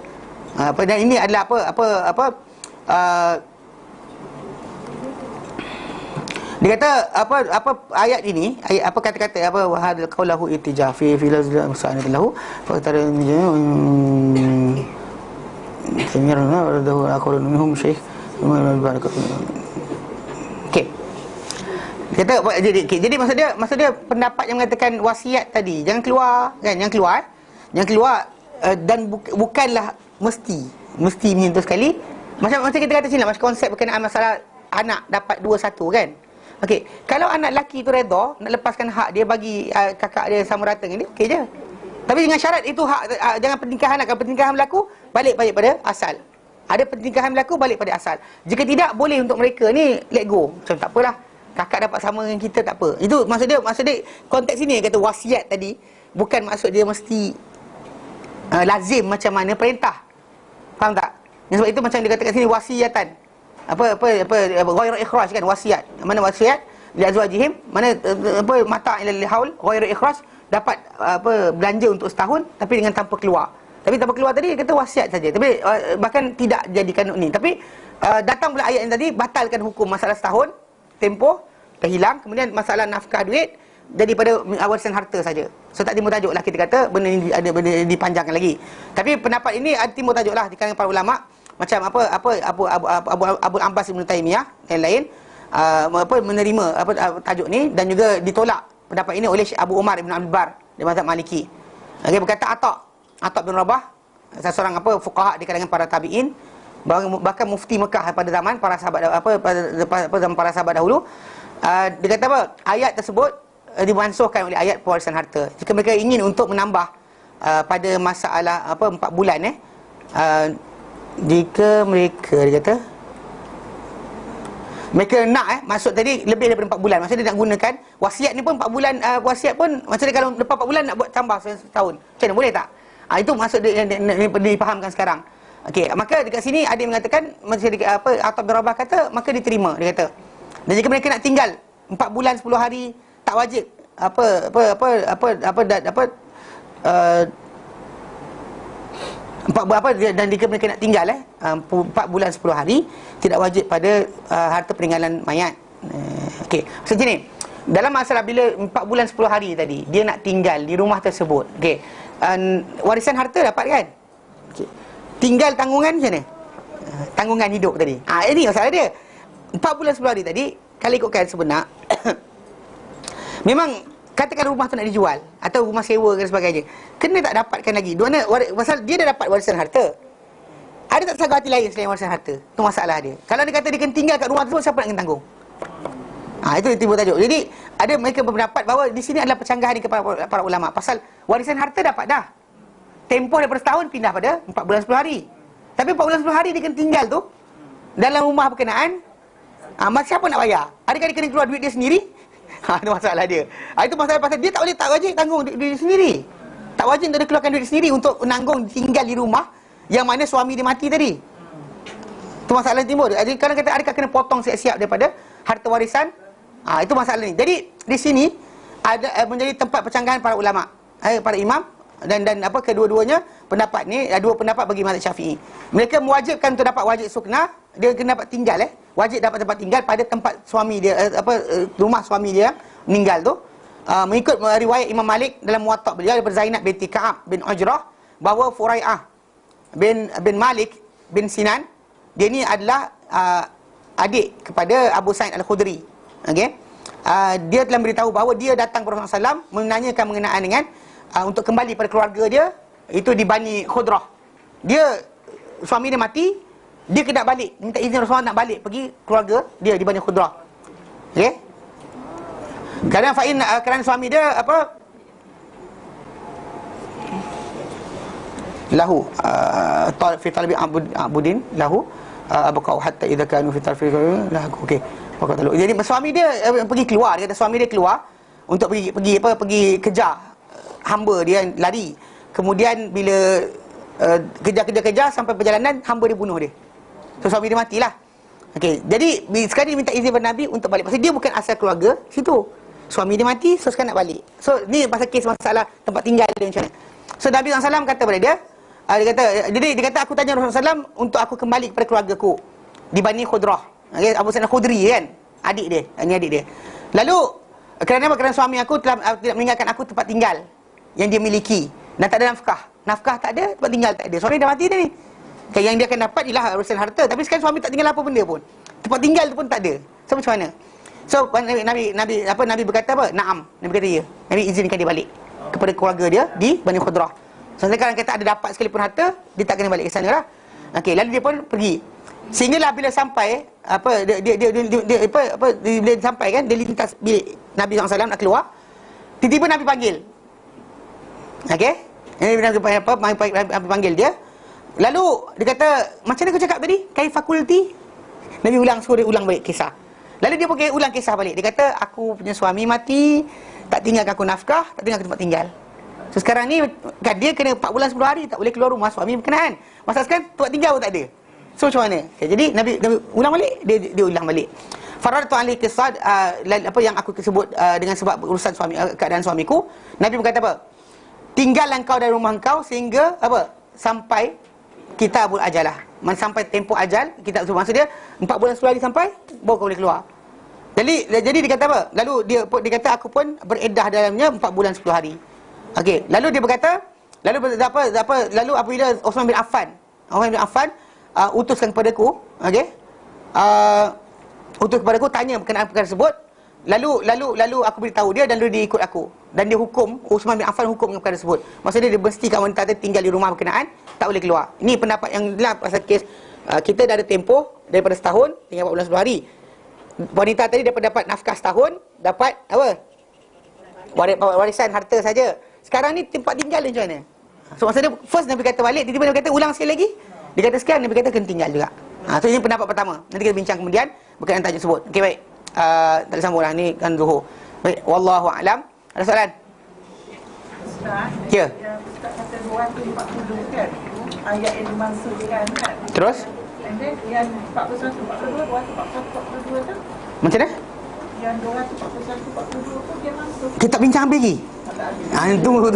Speaker 1: Dan ini adalah dia kata apa ayat ini, ayat apa kata-kata apa wahadil qaulahu itija fi lazil musa'anatillahu fa tara kemirna waradahu aqulun minhum syekh barakatuh. Okey. Kata jadi maksud dia pendapat yang mengatakan wasiat tadi jangan keluar kan, yang keluar dan bukanlah mesti menyentuh sekali. Macam kita kata sini lah, macam konsep berkenaan masalah anak dapat 2-1 kan. Okey, kalau anak lelaki tu redha nak lepaskan hak dia bagi kakak dia sama rata dengan dia, okey je. Tapi dengan syarat itu hak jangan pertingkahan lah. Kalau pertingkahan berlaku, balik pada asal. Ada pertingkahan berlaku, balik pada asal. Jika tidak, boleh untuk mereka ni let go. Macam tak apalah, kakak dapat sama dengan kita tak apa. Itu maksud dia konteks ini kata wasiat tadi, bukan maksud dia mesti lazim macam mana perintah. Faham tak? Sebab itu macam dia katakan sini wasiatan. Apa ghairu ikhraj kan, wasiat. Mana wasiat li azwajihim, mana mata ila lihaul ghairu ikhraj, dapat belanja untuk setahun tapi dengan tanpa keluar. Tapi tanpa keluar tadi kata wasiat saja. Tapi bahkan tidak jadikan ni. Tapi datang pula ayat yang tadi batalkan hukum masalah setahun tempoh terhilang, kemudian masalah nafkah duit jadi pada warisan harta saja. So tak timbul tajuk lah kita kata benda ni ada benda dipanjangkan lagi. Tapi pendapat ini ada timbul tajuk lah di kalangan para ulama. Macam Abu Abbas Ibn Taymiyah dan lain menerima tajuk ni, dan juga ditolak pendapat ini oleh Abu Umar Ibn Abdul Bar di mazhab Maliki. Okey, berkata Atta bin Rabah, seorang fuqaha di kalangan para tabi'in, bahkan mufti Mekah pada zaman para sahabat pada zaman para sahabat dahulu, dia kata ayat tersebut dimansuhkan oleh ayat pewarisan harta. Jika mereka ingin untuk menambah pada masalah 4 bulan jika mereka, dia kata mereka nak maksud tadi lebih daripada 4 bulan. Maksudnya dia nak gunakan wasiat ni pun 4 bulan, wasiat pun maksudnya kalau lepas 4 bulan nak buat tambah setahun. Macam mana boleh tak? Itu maksud dia yang difahamkan sekarang. Okey, maka dekat sini ada yang mengatakan macam Atta bin Rabah kata, maka diterima, dia kata. Dan jika mereka nak tinggal 4 bulan 10 hari tak wajib dan jika mereka nak tinggal 4 bulan 10 hari tidak wajib pada harta peninggalan mayat. Okey, macam ni. Dalam masalah bila 4 bulan 10 hari tadi dia nak tinggal di rumah tersebut, okey, warisan harta dapat kan? Okey, tinggal tanggungan macam mana? Tanggungan hidup tadi. Ini masalah dia. 4 bulan 10 hari tadi kalau ikutkan sebenar memang katakan rumah tu nak dijual atau rumah sewa dan sebagainya, kena tak dapatkan lagi. Pasal dia dah dapat warisan harta. Ada tak sahabat hati lain selain warisan harta? Itu masalah dia. Kalau dia kata dia kena tinggal kat rumah tu, siapa nak kena tanggung? Itu timbul tajuk. Jadi ada mereka berpendapat bahawa di sini adalah pencanggahan di kepada para ulama. Pasal warisan harta dapat dah. Tempoh daripada setahun pindah pada 4 bulan 10 hari. Tapi 4 bulan 10 hari dia kena tinggal tu dalam rumah berkenaan. Siapa nak bayar? Adakah dia kena keluar duit dia sendiri? Itu masalah dia. Itu masalah pasal dia tak wajib tanggung duit dia sendiri. Tak wajib untuk dia keluarkan duit dia sendiri untuk menanggung tinggal di rumah yang mana suami dia mati tadi. Itu masalah yang timbul. Jadi kalau kata adakah kena potong siap-siap daripada harta warisan? Itu masalah ni. Jadi di sini ada menjadi tempat percanggahan para ulama, para imam dan kedua-duanya pendapat ni dua pendapat bagi mazhab Syafi'i. Mereka mewajibkan untuk dapat wajib sukna, dia kena dapat tinggal wajib dapat tempat tinggal pada tempat suami dia rumah suami dia meninggal tu. Mengikut riwayat Imam Malik dalam Muwatta beliau daripada Zainab binti Ka'ab bin Ujrah bahawa Furai'ah bin Malik bin Sinan dia ni adalah adik kepada Abu Sa'id Al-Khudri. Okey. Dia telah beritahu bahawa dia datang kepada Rasulullah SAW menanyakan mengenai dengan untuk kembali pada keluarga dia itu di Bani Khudrah. Suami dia mati, dia kena balik, minta izin Rasulullah nak balik pergi keluarga dia di Bani Khudrah. Okey. Kerana suami dia lahu fi talabi abudin lahu abqa'u hatta idza kanu fi tarfi lahu. Okey. Jadi suami dia pergi keluar, dia kata suami dia keluar untuk pergi kejar hamba dia lari. Kemudian bila kejar sampai perjalanan hamba dia bunuh dia. So suami dia matilah. Okey. Jadi sekarang dia minta izin kepada Nabi untuk balik. Pasal dia bukan asal keluarga situ. Suami dia mati, so sekarang nak balik. So ni pasal kes masalah tempat tinggal dia macam mana. So Nabi SAW kata kepada dia, dia kata aku tanya Rasulullah SAW untuk aku kembali kepada keluargaku di Bani Khudrah. Okay, Abu Sa'id Al-Khudri kan, adik dia, ini adik dia. Lalu kerana suami aku tidak meninggalkan aku tempat tinggal yang dia miliki dan tak ada nafkah tak ada, tempat tinggal tak ada. Suami dah mati dah ni. Yang dia akan dapat ialah urusan harta, tapi sekarang suami tak tinggal apa benda pun. Tempat tinggal tu pun tak ada. So macam mana? So Nabi berkata apa? Naam. Nabi kata ya. Nabi izinkan dia balik kepada keluarga dia di Bani Khudrah. So sekarang kata ada dapat sekalipun harta, dia tak kena balik ke sana lah. Okey, lalu dia pun pergi. Sehinggalah bila sampai bila sampai kan, dia lintas bilik Nabi SAW nak keluar. Tiba-tiba Nabi panggil. Okey? Nabi panggil dia. Lalu dia kata, macam mana kau cakap tadi? Kaifakulti? Nabi suruh dia ulang balik kisah. Lalu dia pakai ulang kisah balik. Dia kata, aku punya suami mati, tak tinggalkan aku nafkah, tak tinggalkan tempat tinggal. So sekarang ni kan dia kena 4 bulan 10 hari tak boleh keluar rumah suami berkenaan. Masa sekarang tempat tinggal pun tak ada. So macam mana? Okay, jadi Nabi ulang balik, dia ulang balik. Faradtu alaihi qisad, apa yang aku sebut dengan sebab urusan suami, keadaan suamiku. Nabi berkata apa? Tinggallah engkau dari rumah engkau sehingga apa? Sampai kitabul ajalah. Sampai tempoh ajal, kita maksud dia 4 bulan 10 hari sampai baru kau boleh keluar. Jadi dia kata apa? Lalu dia kata aku pun beredah dalamnya 4 bulan 10 hari. Okey, lalu dia berkata, lalu apabila Uthman bin Affan utuskan kepadaku, okey, utus kepadaku tanya berkenaan perkara tersebut, lalu aku beritahu dia dan dia ikut aku dan dia hukum, Uthman bin Affan hukum dengan perkara tersebut. Maksudnya dia mestikan wanita tinggal di rumah berkenaan, tak boleh keluar. Ini pendapat yang lah pasal kes kita dah ada tempoh daripada setahun tinggal 4 bulan 10 hari. Wanita tadi dapat nafkah setahun, dapat apa? Warisan harta saja. Sekarang ni tempat tinggal dia macam mana? So masa dia first Nabi kata balik, tiba-tiba Nabi kata ulang sekali lagi. Dia kata sekarang Nabi kata kena tinggal juga. So ini pendapat pertama. Nanti kita bincang kemudian berkenaan tajuk tersebut. Okey, baik. Tak ada sambung lah, ni kan zuhur. Baik, wallahu a'lam. Ada soalan?
Speaker 2: Ustaz,
Speaker 1: ya.
Speaker 2: Ustaz kata 240 kan, ayat yang dimaksudkan kan.
Speaker 1: Terus?
Speaker 2: And then yang 41, 42, 241, 42 tu?
Speaker 1: Macam mana?
Speaker 2: Yang 241, 42 tu dia masuk.
Speaker 1: Kita tak bincang habis lagi. Tunggu.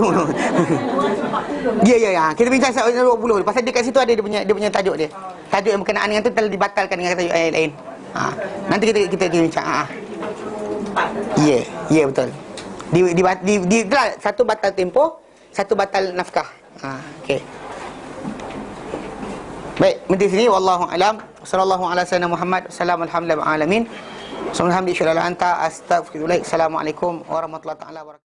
Speaker 1: Ya. Kita bincang sampai 20 pasal dia kat situ ada dia punya tajuk dia. Tajuk yang berkenaan dengan tu telah dibatalkan dengan tajuk ayat lain. Nanti kita bincang. Ya, betul. Di satu batal tempoh, satu batal nafkah. Okey. Baik, berhenti sini wallahu alam. Sallallahu ala sayyidina Muhammad. Alhamdulillah alamin. Subhanallah anta astaghfiruka. Assalamualaikum warahmatullahi taala wabarakatuh.